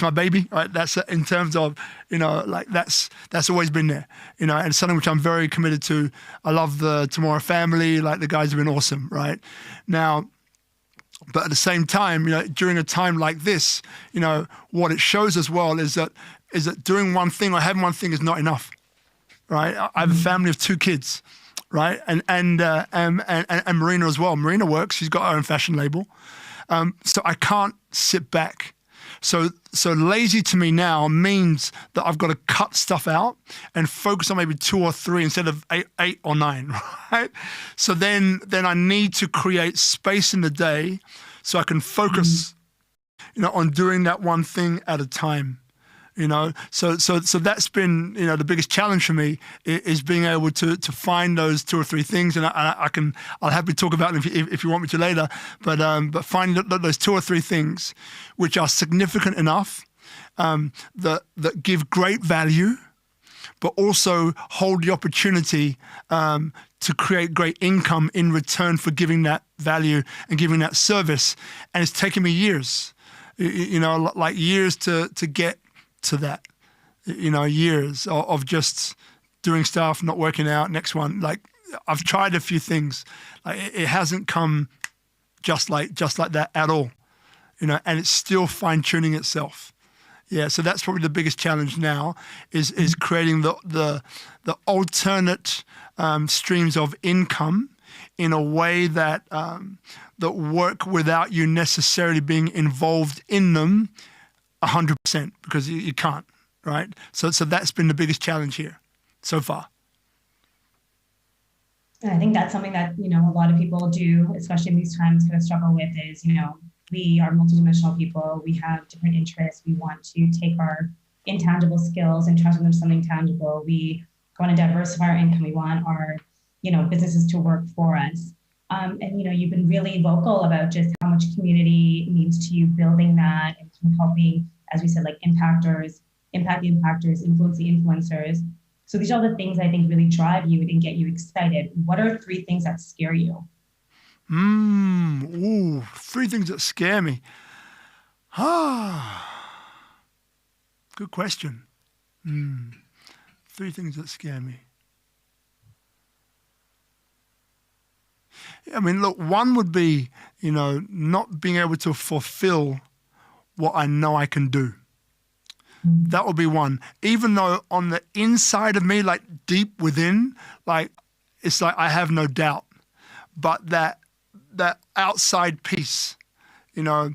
Speaker 1: my baby, right? That's in terms of, you know, like that's always been there, you know, and it's something which I'm very committed to. I love the Tomorrow family, like the guys have been awesome, right? Now, but at the same time, you know, during a time like this, you know, what it shows as well is that doing one thing or having one thing is not enough, right? I have a family of 2 kids. Right, and Marina as well. Marina works; she's got her own fashion label, so I can't sit back. So lazy to me now means that I've got to cut stuff out and focus on maybe 2 or 3 instead of 8 or 9. Right. So then I need to create space in the day so I can focus, you know, on doing that one thing at a time. You know, so that's been, you know, the biggest challenge for me is being able to find those 2 or 3 things, and I'll happily talk about them if you want me to later. But finding those 2 or 3 things which are significant enough, that give great value, but also hold the opportunity to create great income in return for giving that value and giving that service. And it's taken me years, you know, like years to get to that, you know, years of just doing stuff, not working out, next one. Like, I've tried a few things. Like, it hasn't come just like that at all, you know, and it's still fine-tuning itself. Yeah, so that's probably the biggest challenge now is creating the alternate streams of income in a way that that work without you necessarily being involved in them 100%, because you can't, right? So that's been the biggest challenge here so far.
Speaker 2: And I think that's something that, you know, a lot of people do, especially in these times, kind of struggle with is, you know, we are multidimensional people. We have different interests. We want to take our intangible skills and transform them to something tangible. We want to diversify our income. We want our, you know, businesses to work for us. And, you know, you've been really vocal about just how much community means to you, building that and kind of helping, as we said, like impact the impactors, influence the influencers. So these are the things I think really drive you and get you excited. What are 3 things that scare you?
Speaker 1: 3 things that scare me. Good question. 3 things that scare me. I mean, look, one would be, you know, not being able to fulfill what I know I can do. That would be one. Even though on the inside of me, like deep within, like it's like I have no doubt. But that outside piece, you know,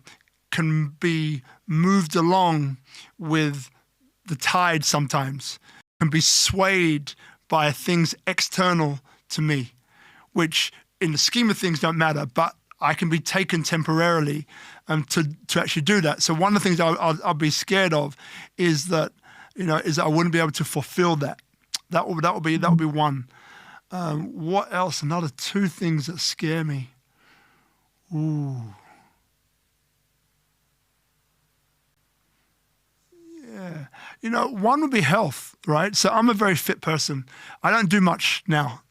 Speaker 1: can be moved along with the tide sometimes, can be swayed by things external to me, which in the scheme of things don't matter, but I can be taken temporarily to actually do that. So one of the things I'll be scared of is that, you know, is that I wouldn't be able to fulfill that. That would be one. What else? Another 2 things that scare me. Yeah. You know, one would be health, right? So I'm a very fit person. I don't do much now.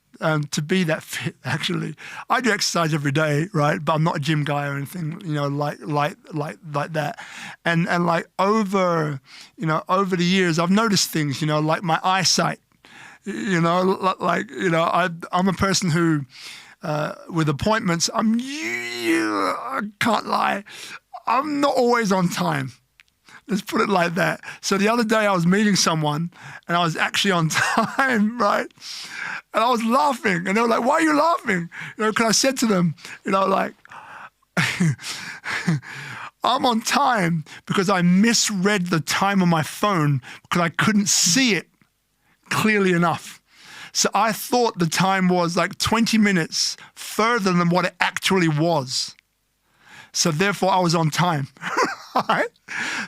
Speaker 1: To be that fit, actually, I do exercise every day, right? But I'm not a gym guy or anything, you know, like that. And like over the years, I've noticed things, you know, like my eyesight, you know, like you know, I'm a person who, with appointments, I can't lie, I'm not always on time. Let's put it like that. So the other day I was meeting someone and I was actually on time, right? And I was laughing and they were like, why are you laughing? You know, because I said to them, you know, like, I'm on time because I misread the time on my phone because I couldn't see it clearly enough. So I thought the time was like 20 minutes further than what it actually was. So therefore I was on time. Right?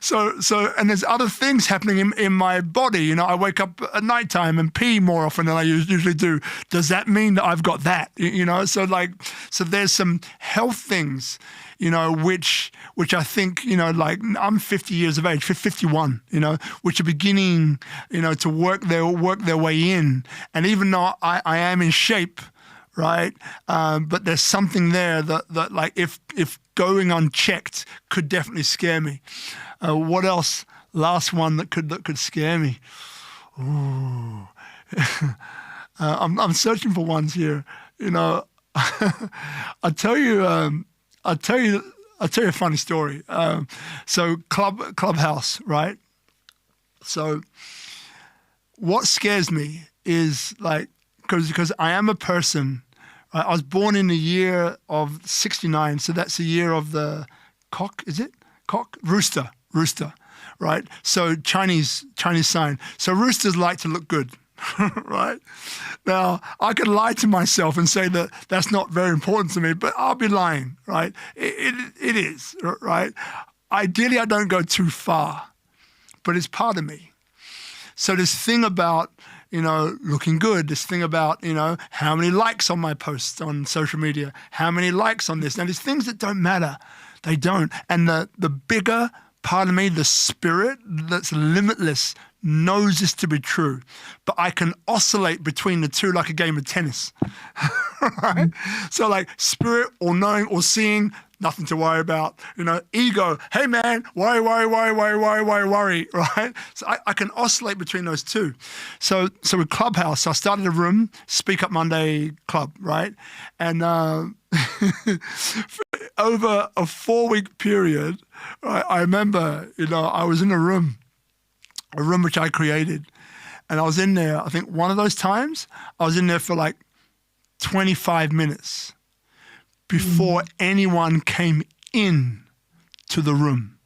Speaker 1: So, and there's other things happening in my body. You know, I wake up at nighttime and pee more often than I usually do. Does that mean that I've got that? You know, so there's some health things, you know, which I think, you know, like I'm 50 years of age, 51, you know, which are beginning, you know, to work their way in. And even though I am in shape, right? But there's something there that like if going unchecked could definitely scare me. What else? Last one that could scare me. Ooh. I'm searching for ones here. You know, I'll tell you a funny story. So clubhouse, right? So what scares me is like, because I am a person. I was born in the year of 69, so that's the year of the cock, is it? Cock? Rooster, right? So Chinese sign. So roosters like to look good, right? Now, I could lie to myself and say that that's not very important to me, but I'll be lying, right? It is, right? Ideally, I don't go too far, but it's part of me. So this thing about, you know, looking good, this thing about, you know, how many likes on my posts on social media, how many likes on this. Now, there's things that don't matter. They don't. And the bigger part of me, the spirit that's limitless, knows this to be true. But I can oscillate between the two like a game of tennis. Right? So like spirit or knowing or seeing, nothing to worry about. You know, ego, hey man, worry, right? So I can oscillate between those two. So with Clubhouse, I started a room, SpeakuP Monday Club, right? And over a 4-week period, right, I remember, you know, I was in a room which I created. And I was in there, I think one of those times, I was in there for like 25 minutes before anyone came in to the room.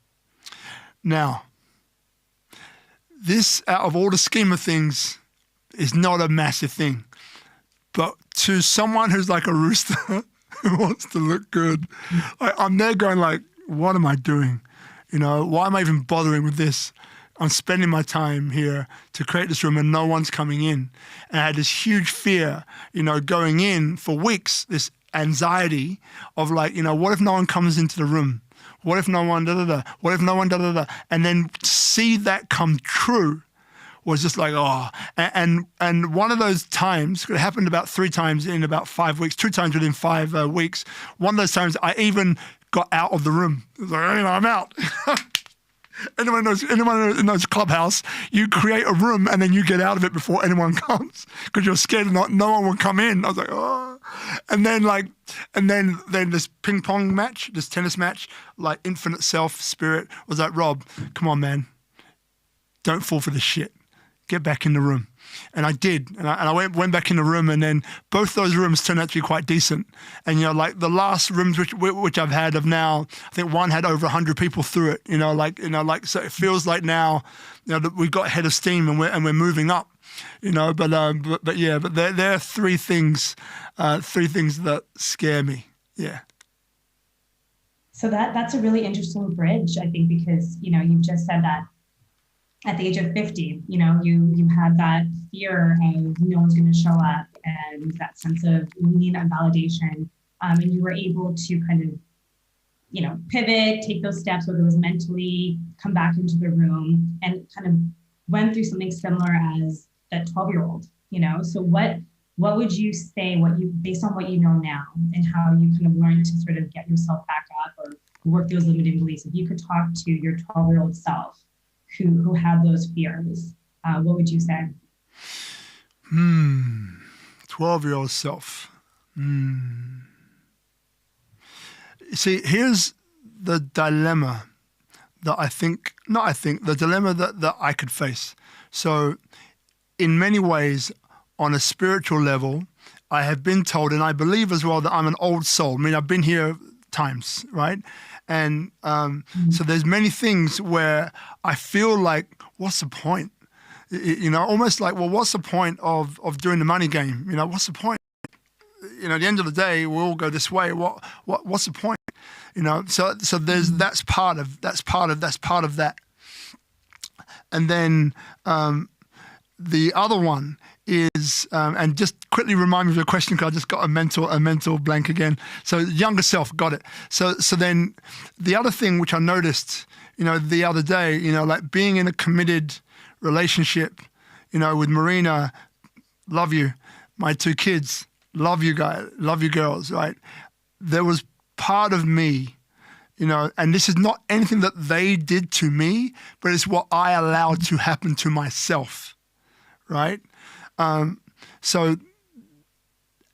Speaker 1: Now, this, out of all the scheme of things, is not a massive thing. But to someone who's like a rooster who wants to look good, I'm there going like, what am I doing? You know, why am I even bothering with this? I'm spending my time here to create this room and no one's coming in. And I had this huge fear, you know, going in for weeks, this anxiety of like, you know, what if no one comes into the room? What if no one da-da-da? What if no one da-da-da? And then see that come true was just like, oh. And one of those times, it happened about 3 times in about 5 weeks, 2 times within 5 weeks. One of those times I even got out of the room. It was like, you know, I'm out. Anyone knows Clubhouse, you create a room and then you get out of it before anyone comes because you're scared no one will come in. I was like, oh. And then this ping pong match, this tennis match, like infinite self spirit was like, Rob, come on, man. Don't fall for this shit. Get back in the room. And I did. And I went back in the room, and then both those rooms turned out to be quite decent. And, you know, like the last rooms which I've had of now, I think one had over 100 people through it, so it feels like now, you know, that we've got head of steam and we're moving up, you know, but there are 3 things that scare me. Yeah.
Speaker 2: So that's a really interesting bridge, I think, because, you know, you've just said that at the age of 50, you know, you had that fear of no one's going to show up and that sense of needing that validation. And you were able to kind of, you know, pivot, take those steps, whether it was mentally, come back into the room and kind of went through something similar as that 12-year-old, you know? So what would you say, based on what you know now and how you kind of learned to sort of get yourself back up or work those limiting beliefs, if you could talk to your 12-year-old self, who had those fears, what would you say?
Speaker 1: 12-year-old self. See, here's the dilemma that the dilemma that I could face. So in many ways, on a spiritual level, I have been told, and I believe as well, that I'm an old soul. I mean, I've been here times, right? And so there's many things where I feel like, what's the point? You know, almost like, well, what's the point of doing the money game? You know, what's the point? at the end of the day, we all go this way. What's the point? So there's that's part of that. And then the other one is, and just quickly remind me of your question because I just got a mental blank again. So younger self, got it. So then the other thing which I noticed, the other day, like being in a committed relationship, with Marina, love you, my 2 kids, love you guys, love you girls, right? There was part of me, and this is not anything that they did to me, but it's what I allowed to happen to myself, right? So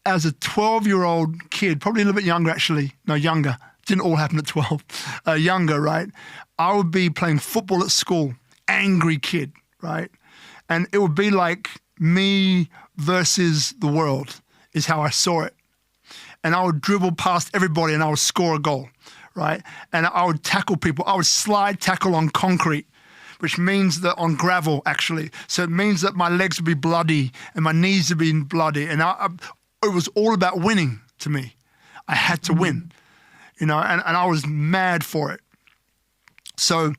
Speaker 1: as a 12-year-old kid, probably a little bit younger actually, no, younger, didn't all happen at 12, younger, right? I would be playing football at school, angry kid, right? And it would be like me versus the world is how I saw it. And I would dribble past everybody and I would score a goal, right? And I would tackle people. I would slide tackle on concrete, which means that on gravel, actually. So it means that my legs would be bloody and my knees would be bloody. And it was all about winning to me. I had to win, and I was mad for it. So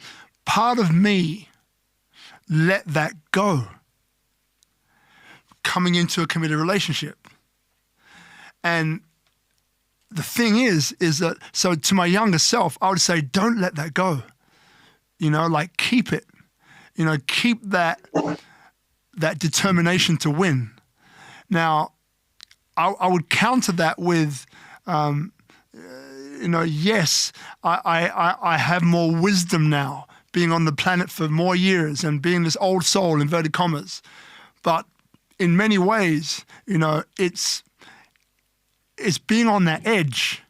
Speaker 1: part of me let that go coming into a committed relationship. And the thing is that, so to my younger self, I would say, don't let that go. Like keep it, keep that determination to win. Now, I would counter that with, yes, I have more wisdom now, being on the planet for more years and being this old soul, inverted commas. But in many ways, it's being on that edge,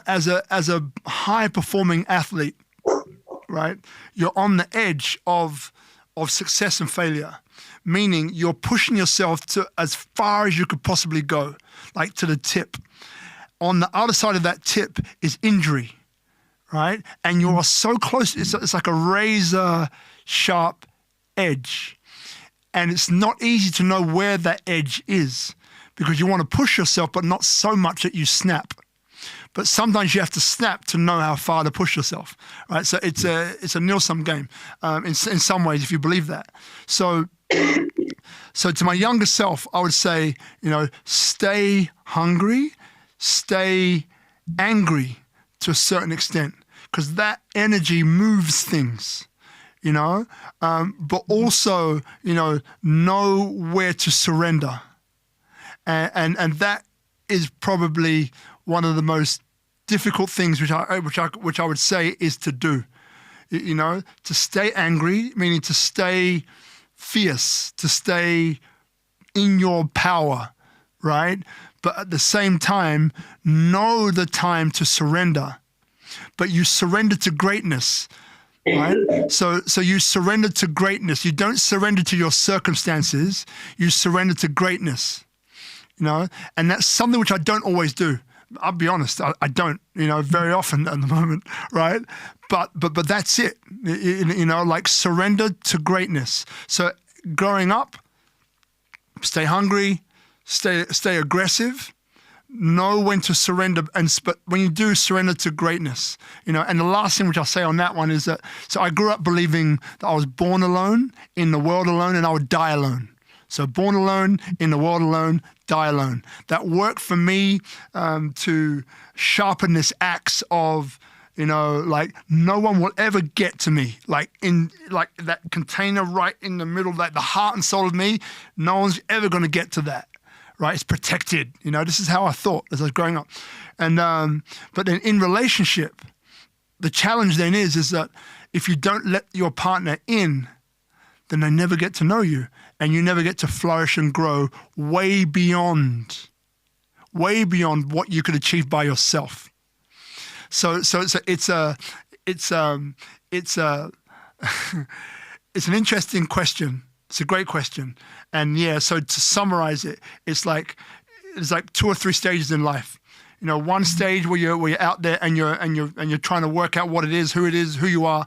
Speaker 1: as a high performing athlete, right? You're on the edge of success and failure, meaning you're pushing yourself to as far as you could possibly go, like to the tip. On the other side of that tip is injury, right? And you're so close, it's like a razor sharp edge. And it's not easy to know where that edge is because you want to push yourself, but not so much that you snap. But sometimes you have to snap to know how far to push yourself, right? So it's a nil-sum game in some ways, if you believe that. So to my younger self, I would say, stay hungry, stay angry to a certain extent, because that energy moves things, but also, know where to surrender. And that is probably one of the most difficult things which I would say is to do, to stay angry, meaning to stay fierce, to stay in your power, right? But at the same time, know the time to surrender. But you surrender to greatness, right? So you surrender to greatness. You don't surrender to your circumstances. You surrender to greatness, and that's something which I don't always do. I'll be honest, I don't, very often at the moment, right? But that's it, like surrender to greatness. So growing up, stay hungry, stay aggressive, know when to surrender, but when you do, surrender to greatness, And the last thing which I'll say on that one is that, so I grew up believing that I was born alone, in the world alone, and I would die alone. So born alone, in the world alone, die alone. That worked for me to sharpen this axe of, like no one will ever get to me. Like in like that container right in the middle, like the heart and soul of me, no one's ever going to get to that, right? It's protected. This is how I thought as I was growing up. And but then in relationship, the challenge then is that if you don't let your partner in, then they never get to know you, and you never get to flourish and grow way beyond what you could achieve by yourself. So it's an interesting question. It's a great question, and yeah. So to summarize it, it's like 2 or 3 stages in life. One stage where you're out there and you're trying to work out what it is, who you are.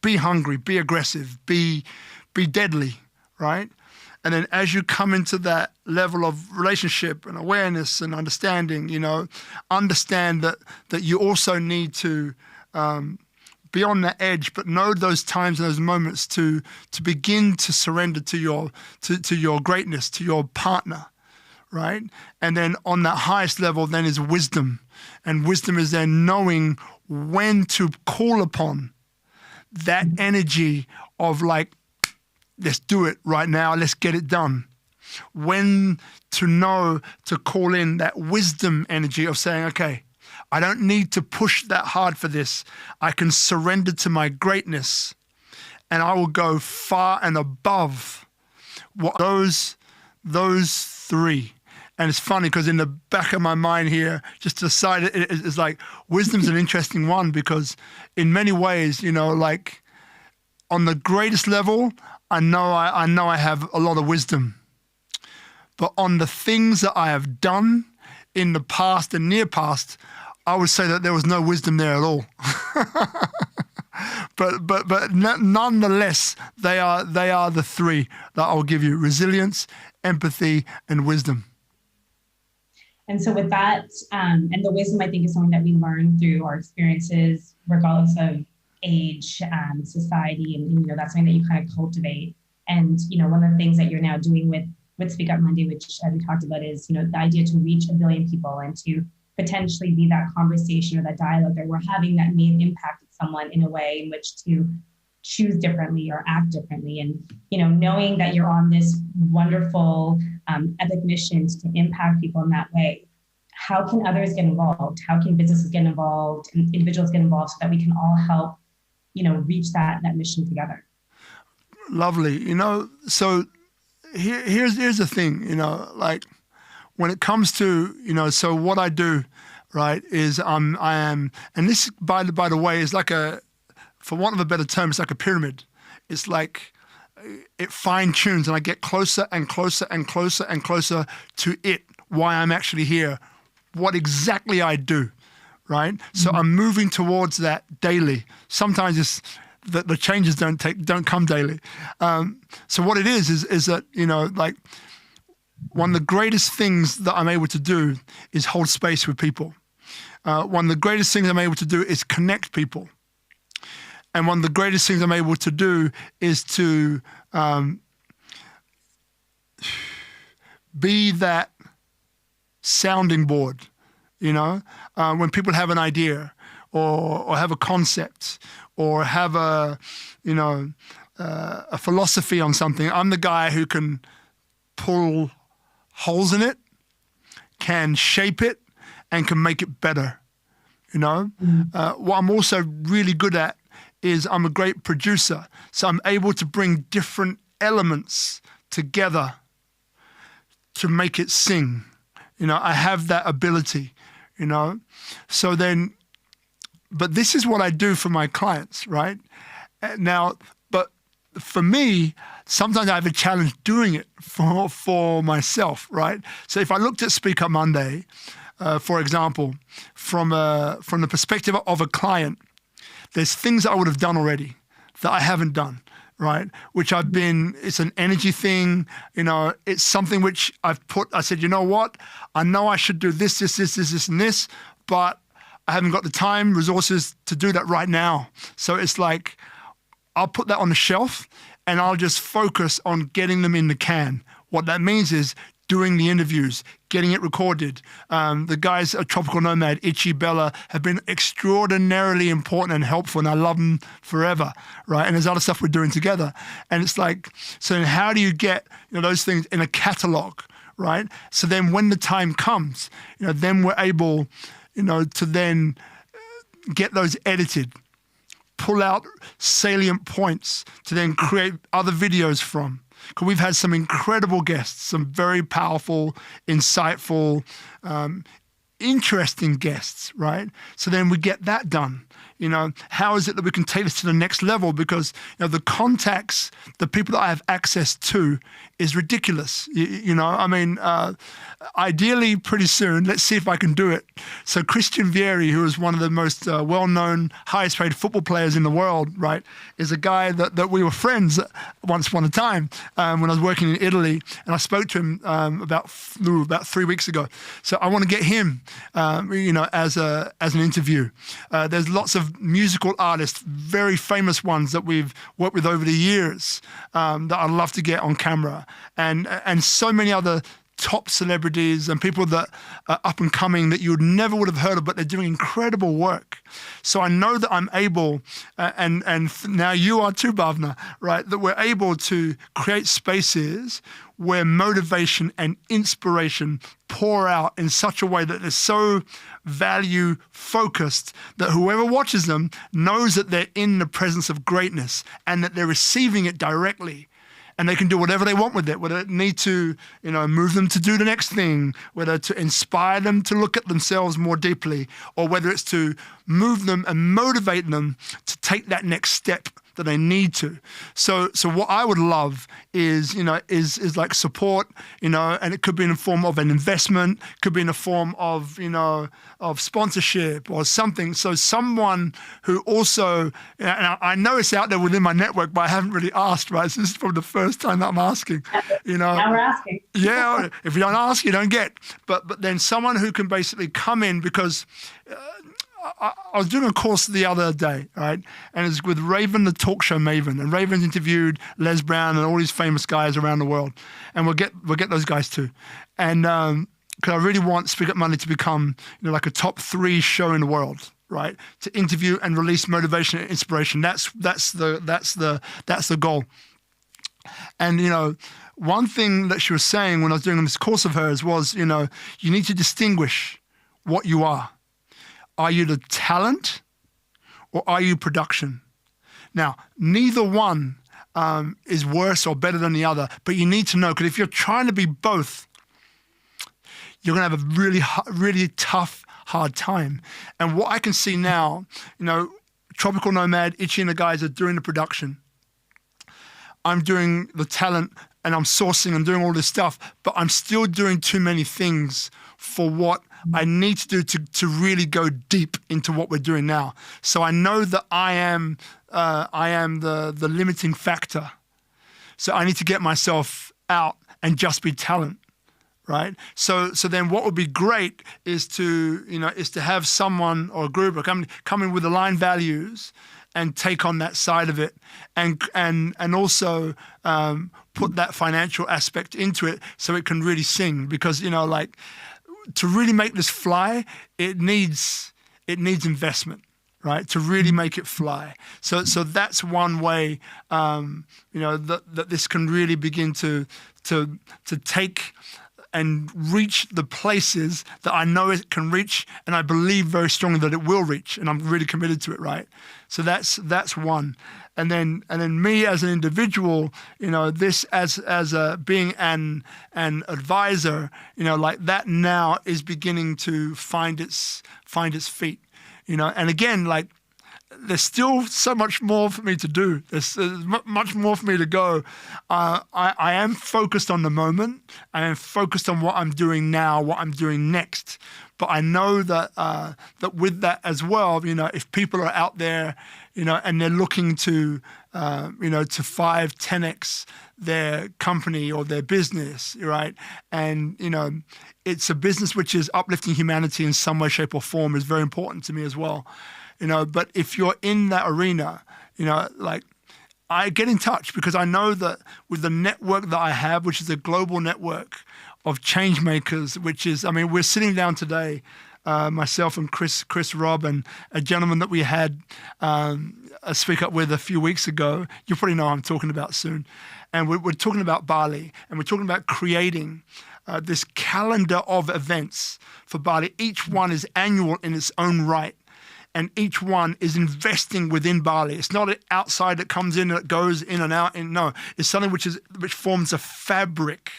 Speaker 1: Be hungry, be aggressive, be deadly, right? And then as you come into that level of relationship and awareness and understanding, understand that you also need to be on the edge, but know those times and those moments to begin to surrender to your greatness, to your partner, right? And then on that highest level then is wisdom. And wisdom is then knowing when to call upon that energy of like, let's do it right now, let's get it done. When to know to call in that wisdom energy of saying, okay, I don't need to push that hard for this. I can surrender to my greatness and I will go far and above what those three. And it's funny because in the back of my mind here, just decided it's like wisdom's an interesting one because in many ways, like on the greatest level, I know I have a lot of wisdom. But on the things that I have done in the past and near past, I would say that there was no wisdom there at all. but nonetheless, they are the three that I'll give you: resilience, empathy, and wisdom.
Speaker 2: And so with that, and the wisdom, I think, is something that we learn through our experiences, regardless of age, society, and that's something that you kind of cultivate. And one of the things that you're now doing with SpeakuP Monday, which as we talked about, is the idea to reach 1 billion people and to potentially be that conversation or that dialogue that we're having that may have impacted someone in a way in which to choose differently or act differently. And knowing that you're on this wonderful epic mission to impact people in that way, how can others get involved? How can businesses get involved and individuals get involved so that we can all help reach that mission together?
Speaker 1: Lovely. So here's the thing, like when it comes to, so what I do, right, is I am, and this by the way is like for want of a better term, it's like a pyramid. It's like it fine tunes and I get closer and closer and closer and closer to it, why I'm actually here, what exactly I do, right? Mm-hmm. So I'm moving towards that daily. Sometimes it's the changes don't come daily. So what it is that, like one of the greatest things that I'm able to do is hold space with people. One of the greatest things I'm able to do is connect people. And one of the greatest things I'm able to do is to be that sounding board, when people have an idea or have a concept or have a philosophy on something. I'm the guy who can pull holes in it, can shape it, and can make it better, What I'm also really good at is I'm a great producer. So I'm able to bring different elements together to make it sing. I have that ability, So then, but this is what I do for my clients, right? Now, but for me, sometimes I have a challenge doing it for myself, right? So if I looked at SpeakuP Monday, for example, from the perspective of a client, there's things that I would have done already that I haven't done, right? Which it's an energy thing, it's something which I said, you know what? I know I should do this, and this, but I haven't got the time, resources to do that right now. So it's like, I'll put that on the shelf and I'll just focus on getting them in the can. What that means is doing the interviews, getting it recorded. The guys at Tropical Nomad, Itchy, Bella, have been extraordinarily important and helpful, and I love them forever, right? And there's other stuff we're doing together. And it's like, so then how do you get those things in a catalog, right? So then when the time comes, then we're able, to then get those edited, pull out salient points to then create other videos from. Because we've had some incredible guests, some very powerful, insightful, interesting guests, right? So then we get that done. How is it that we can take this to the next level? Because the contacts, the people that I have access to, is ridiculous. Ideally, pretty soon, let's see if I can do it. So Christian Vieri, who is one of the most well-known, highest-paid football players in the world, right, is a guy that we were friends once upon a time when I was working in Italy, and I spoke to him about 3 weeks ago. So I want to get him, as an interview. There's lots of musical artists, very famous ones that we've worked with over the years that I'd love to get on camera, and so many other top celebrities and people that are up and coming that you never would have heard of, but they're doing incredible work. So I know that I'm able, and now you are too, Bhavna, right, that we're able to create spaces where motivation and inspiration pour out in such a way that is so value focused that whoever watches them knows that they're in the presence of greatness and that they're receiving it directly. And they can do whatever they want with it, whether it need to, move them to do the next thing, whether to inspire them to look at themselves more deeply, or whether it's to move them and motivate them to take that next step that they need to. So what I would love is like support, and it could be in the form of an investment, could be in the form of, of sponsorship or something. So someone who also, and I know it's out there within my network, but I haven't really asked, right? So this is probably the first time that I'm asking,
Speaker 2: Now we're asking.
Speaker 1: Yeah, if you don't ask, you don't get. But then someone who can basically come in, because I was doing a course the other day, right? And it's with Raven, the talk show maven. And Raven's interviewed Les Brown and all these famous guys around the world. And we'll get those guys too. And because I really want SpeakuP Monday to become like a top 3 show in the world, right? To interview and release motivation and inspiration. That's the goal. And one thing that she was saying when I was doing this course of hers was, you need to distinguish what you are. Are you the talent or are you production? Now, neither one is worse or better than the other, but you need to know, because if you're trying to be both, you're going to have a really tough, hard time. And what I can see now, Tropical Nomad, Itchy and the guys are doing the production. I'm doing the talent and I'm sourcing and doing all this stuff, but I'm still doing too many things for what I need to do to really go deep into what we're doing now. So I know that I am the limiting factor. So I need to get myself out and just be talent, right? So then what would be great is to have someone or a group or come in with aligned values and take on that side of it, and also put that financial aspect into it so it can really sing. Because to really make this fly, it needs investment, right? To really make it fly. So that's one way, that this can really begin to take and reach the places that I know it can reach, and I believe very strongly that it will reach, and I'm really committed to it, right? So that's one. And then me as an individual, this as being an advisor, that now is beginning to find its feet, and again, there's still so much more for me to do. There's much more for me to go. I am focused on the moment. I am focused on what I'm doing now, what I'm doing next. But I know that that with that as well, if people are out there, and they're looking to 5-10x their company or their business, right? And it's a business which is uplifting humanity in some way, shape, or form is very important to me as well. But if you're in that arena, I get in touch, because I know that with the network that I have, which is a global network of change makers, which is, we're sitting down today, myself and Chris Robb, and a gentleman that we had a SpeakuP with a few weeks ago. You probably know who I'm talking about soon. And we're talking about Bali, and we're talking about creating this calendar of events for Bali. Each one is annual in its own right. And each one is investing within Bali. It's not outside that comes in and it goes in and out. And no, it's something which forms a fabric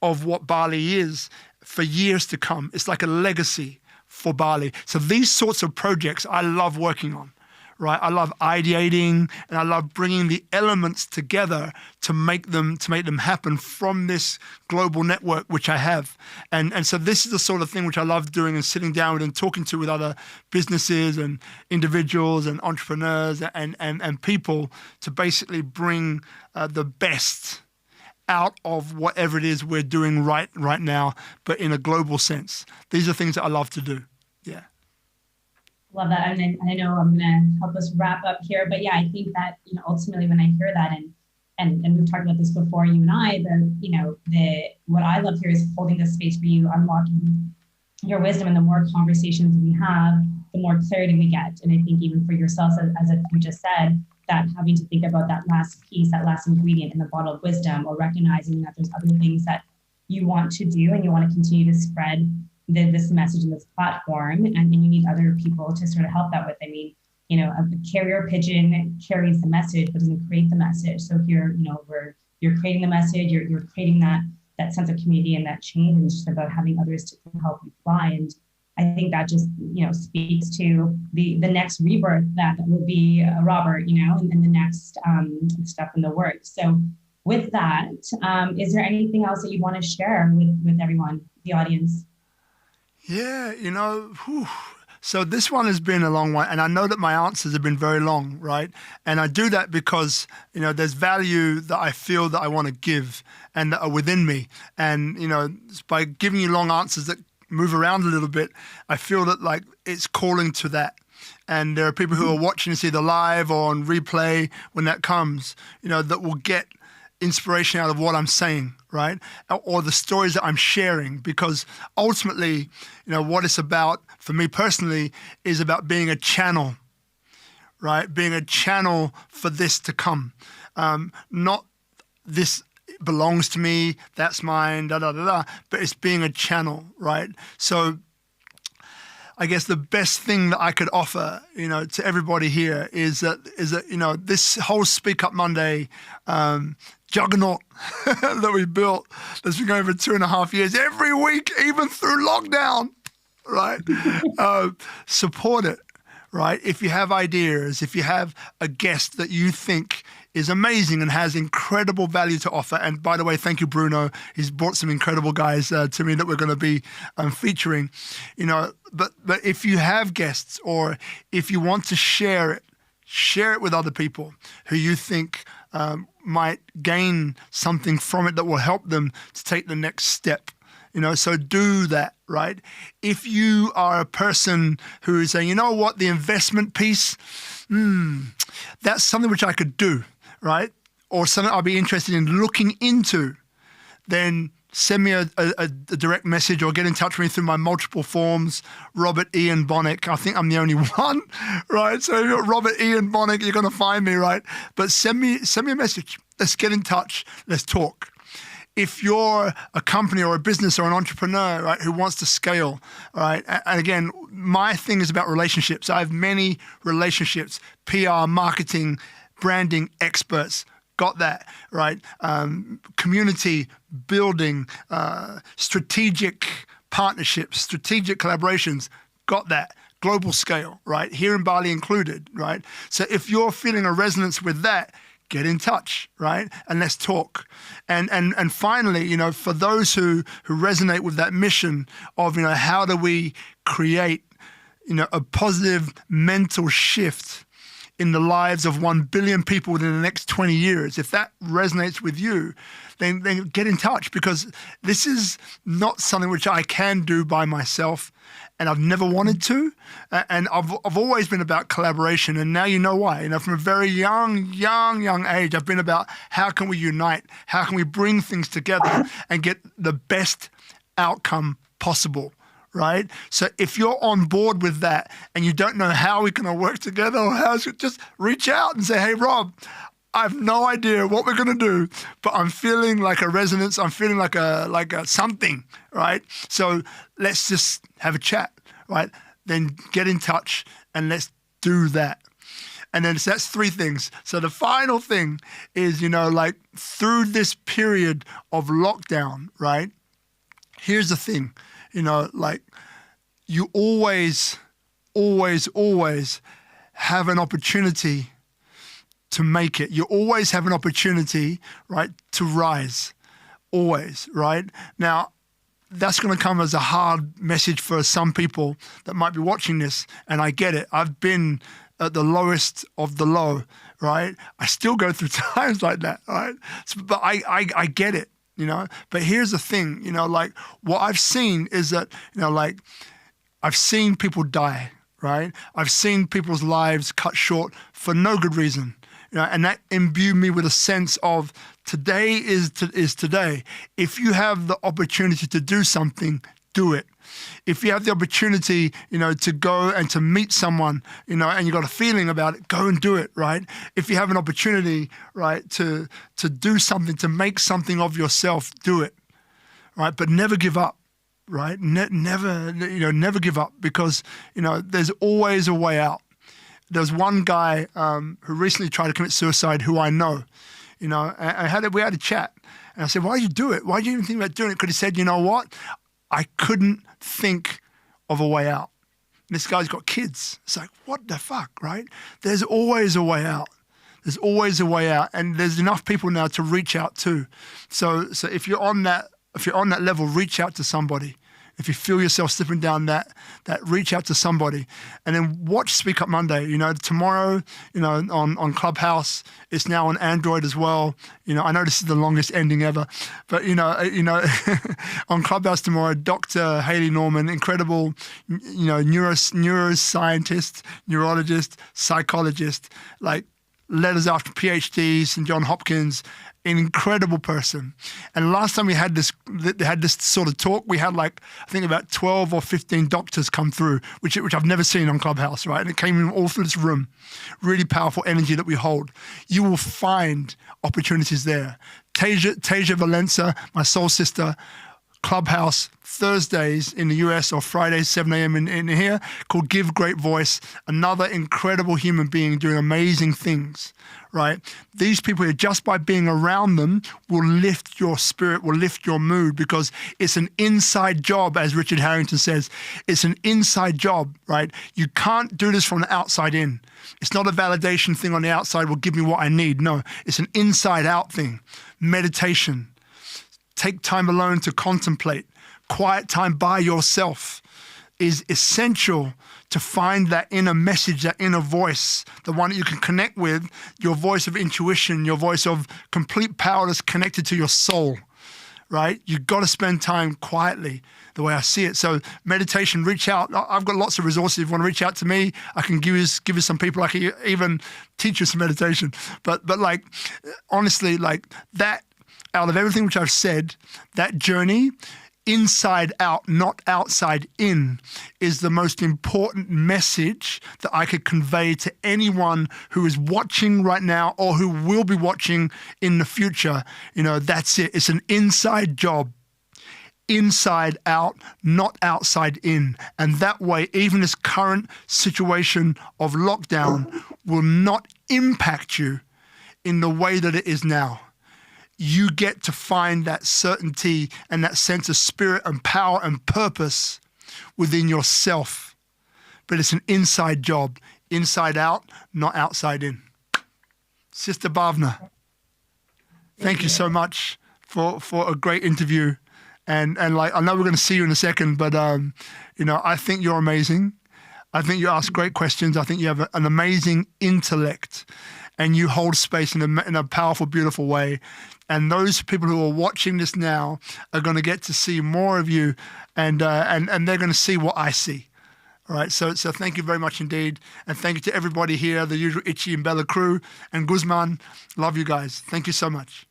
Speaker 1: of what Bali is for years to come. It's like a legacy. for Bali. So these sorts of projects I love working on, right? I love ideating, and I love bringing the elements together to make them happen from this global network which I have. And so this is the sort of thing which I love doing, and sitting down and talking with other businesses and individuals and entrepreneurs and people to basically bring the best out of whatever it is we're doing right now, but in a global sense. These are things that I love to do. Yeah.
Speaker 2: Love that. And I know I'm going to help us wrap up here, but yeah, I think that, ultimately when I hear that, and we've talked about this before, you and I, what I love here is holding the space for you, unlocking your wisdom, and the more conversations we have, the more clarity we get. And I think even for yourselves, as you just said, that having to think about that last piece, that last ingredient in the bottle of wisdom, or recognizing that there's other things that you want to do and you want to continue to spread this message in this platform, and you need other people to sort of help that with. I mean, a carrier pigeon carries the message but doesn't create the message. So here, you're creating the message, you're creating that sense of community and that change, and it's just about having others to help you fly. And I think that just, speaks to the next rebirth that will be Robert, and the next stuff in the works. So with that, is there anything else that you want to share with everyone, the audience?
Speaker 1: Yeah, So this one has been a long one, and I know that my answers have been very long, right? And I do that because, there's value that I feel that I want to give and that are within me. And, by giving you long answers that move around a little bit, I feel that like it's calling to that. And there are people who are watching this either live or on replay when that comes, that will get inspiration out of what I'm saying, right? Or the stories that I'm sharing, because ultimately, what it's about for me personally is about being a channel, right? Being a channel for this to come. Not this belongs to me, that's mine, but it's being a channel, right? So I guess the best thing that I could offer, to everybody here is that this whole SpeakuP Monday juggernaut that we built, that's been going for 2.5 years, every week, even through lockdown, right? Support it, right? If you have ideas, if you have a guest that you think is amazing and has incredible value to offer, and by the way, thank you, Bruno. He's brought some incredible guys to me that we're going to be featuring, But if you have guests, or if you want to share it with other people who you think might gain something from it that will help them to take the next step. So do that, right? If you are a person who is saying, the investment piece, that's something which I could do, right? Or something I'd be interested in looking into, then send me a direct message or get in touch with me through my multiple forms, Robert Ian Bonnick. I think I'm the only one, right? So if you're Robert Ian Bonnick, you're going to find me, right? But send me a message. Let's get in touch. Let's talk. If you're a company or a business or an entrepreneur, right, who wants to scale, right? And again, my thing is about relationships. I have many relationships, PR, marketing, branding experts. Got that, right? Community building, strategic partnerships, strategic collaborations. Got that. Global scale, right? Here in Bali included, right? So if you're feeling a resonance with that, get in touch, right? And let's talk. And finally, for those who resonate with that mission of, how do we create, a positive mental shift in the lives of 1 billion people within the next 20 years. If that resonates with you, then get in touch, because this is not something which I can do by myself, and I've never wanted to. And I've always been about collaboration, and now you know why. From a very young age, I've been about how can we unite? How can we bring things together and get the best outcome possible? Right? So if you're on board with that and you don't know how we're going to work together, or just reach out and say, hey, Rob, I have no idea what we're going to do, but I'm feeling like a resonance. I'm feeling like a something, right? So let's just have a chat, right? Then get in touch and let's do that. And then that's 3 things. So the final thing is, through this period of lockdown, right? Here's the thing. you always, always, always have an opportunity to make it. You always have an opportunity, right, to rise. Always, right? Now, that's going to come as a hard message for some people that might be watching this, and I get it. I've been at the lowest of the low, right? I still go through times like that, right? But I get it, you know? But here's the thing, you know, like what I've seen is that, you know, like I've seen people die, right? I've seen people's lives cut short for no good reason. You know, and that imbued me with a sense of today is today. If you have the opportunity to do something, do it. If you have the opportunity, you know, to go and to meet someone, you know, and you got a feeling about it, go and do it, right? If you have an opportunity, right, to do something, to make something of yourself, do it, right? But never give up, right? Never give up, because, you know, there's always a way out. There was one guy who recently tried to commit suicide who I know, you know, and we had a chat, and I said, why did you do it? Why did you even think about doing it? Because he said, you know what? I couldn't think of a way out. And this guy's got kids. It's like, what the fuck, right? There's always a way out. There's always a way out, and there's enough people now to reach out to. So if you're on that level, reach out to somebody. If you feel yourself slipping down that reach out to somebody, and then watch SpeakuP Monday. You know, tomorrow, you know, on Clubhouse, it's now on Android as well. You know, I know this is the longest ending ever, but you know, on Clubhouse tomorrow, Dr. Haley Norman, incredible, you know, neuroscientist, neurologist, psychologist, like letters after PhD, St. John Hopkins. An incredible person. And last time we had this sort of talk, we had like, I think about 12 or 15 doctors come through, which I've never seen on Clubhouse, right? And it came in all through this room. Really powerful energy that we hold. You will find opportunities there. Tasia Valenza, my soul sister, Clubhouse Thursdays in the US or Fridays 7 a.m. in here, called Give Great Voice. Another incredible human being doing amazing things, right? These people here, just by being around them, will lift your spirit, will lift your mood, because it's an inside job, as Richard Harrington says. It's an inside job, right? You can't do this from the outside in. It's not a validation thing on the outside will give me what I need. No, it's an inside out thing. Meditation. Take time alone to contemplate. Quiet time by yourself is essential to find that inner message, that inner voice, the one that you can connect with, your voice of intuition, your voice of complete power that's connected to your soul, right? You've got to spend time quietly, the way I see it. So meditation, reach out. I've got lots of resources. If you want to reach out to me, I can give you some people. I can even teach you some meditation. But like, honestly, like that, out of everything which I've said, that journey, inside out, not outside in, is the most important message that I could convey to anyone who is watching right now or who will be watching in the future. You know, that's it. It's an inside job. Inside out, not outside in. And that way, even this current situation of lockdown will not impact you in the way that it is now. You get to find that certainty and that sense of spirit and power and purpose within yourself. But it's an inside job, inside out, not outside in. Sister Bhavna, thank you so much for a great interview. And like, I know we're going to see you in a second, but you know, I think you're amazing. I think you ask great questions. I think you have an amazing intellect, and you hold space in a powerful, beautiful way. And those people who are watching this now are going to get to see more of you, and they're going to see what I see. All right, so thank you very much indeed. And thank you to everybody here, the usual Itchy and Bella crew, and Guzman. Love you guys. Thank you so much.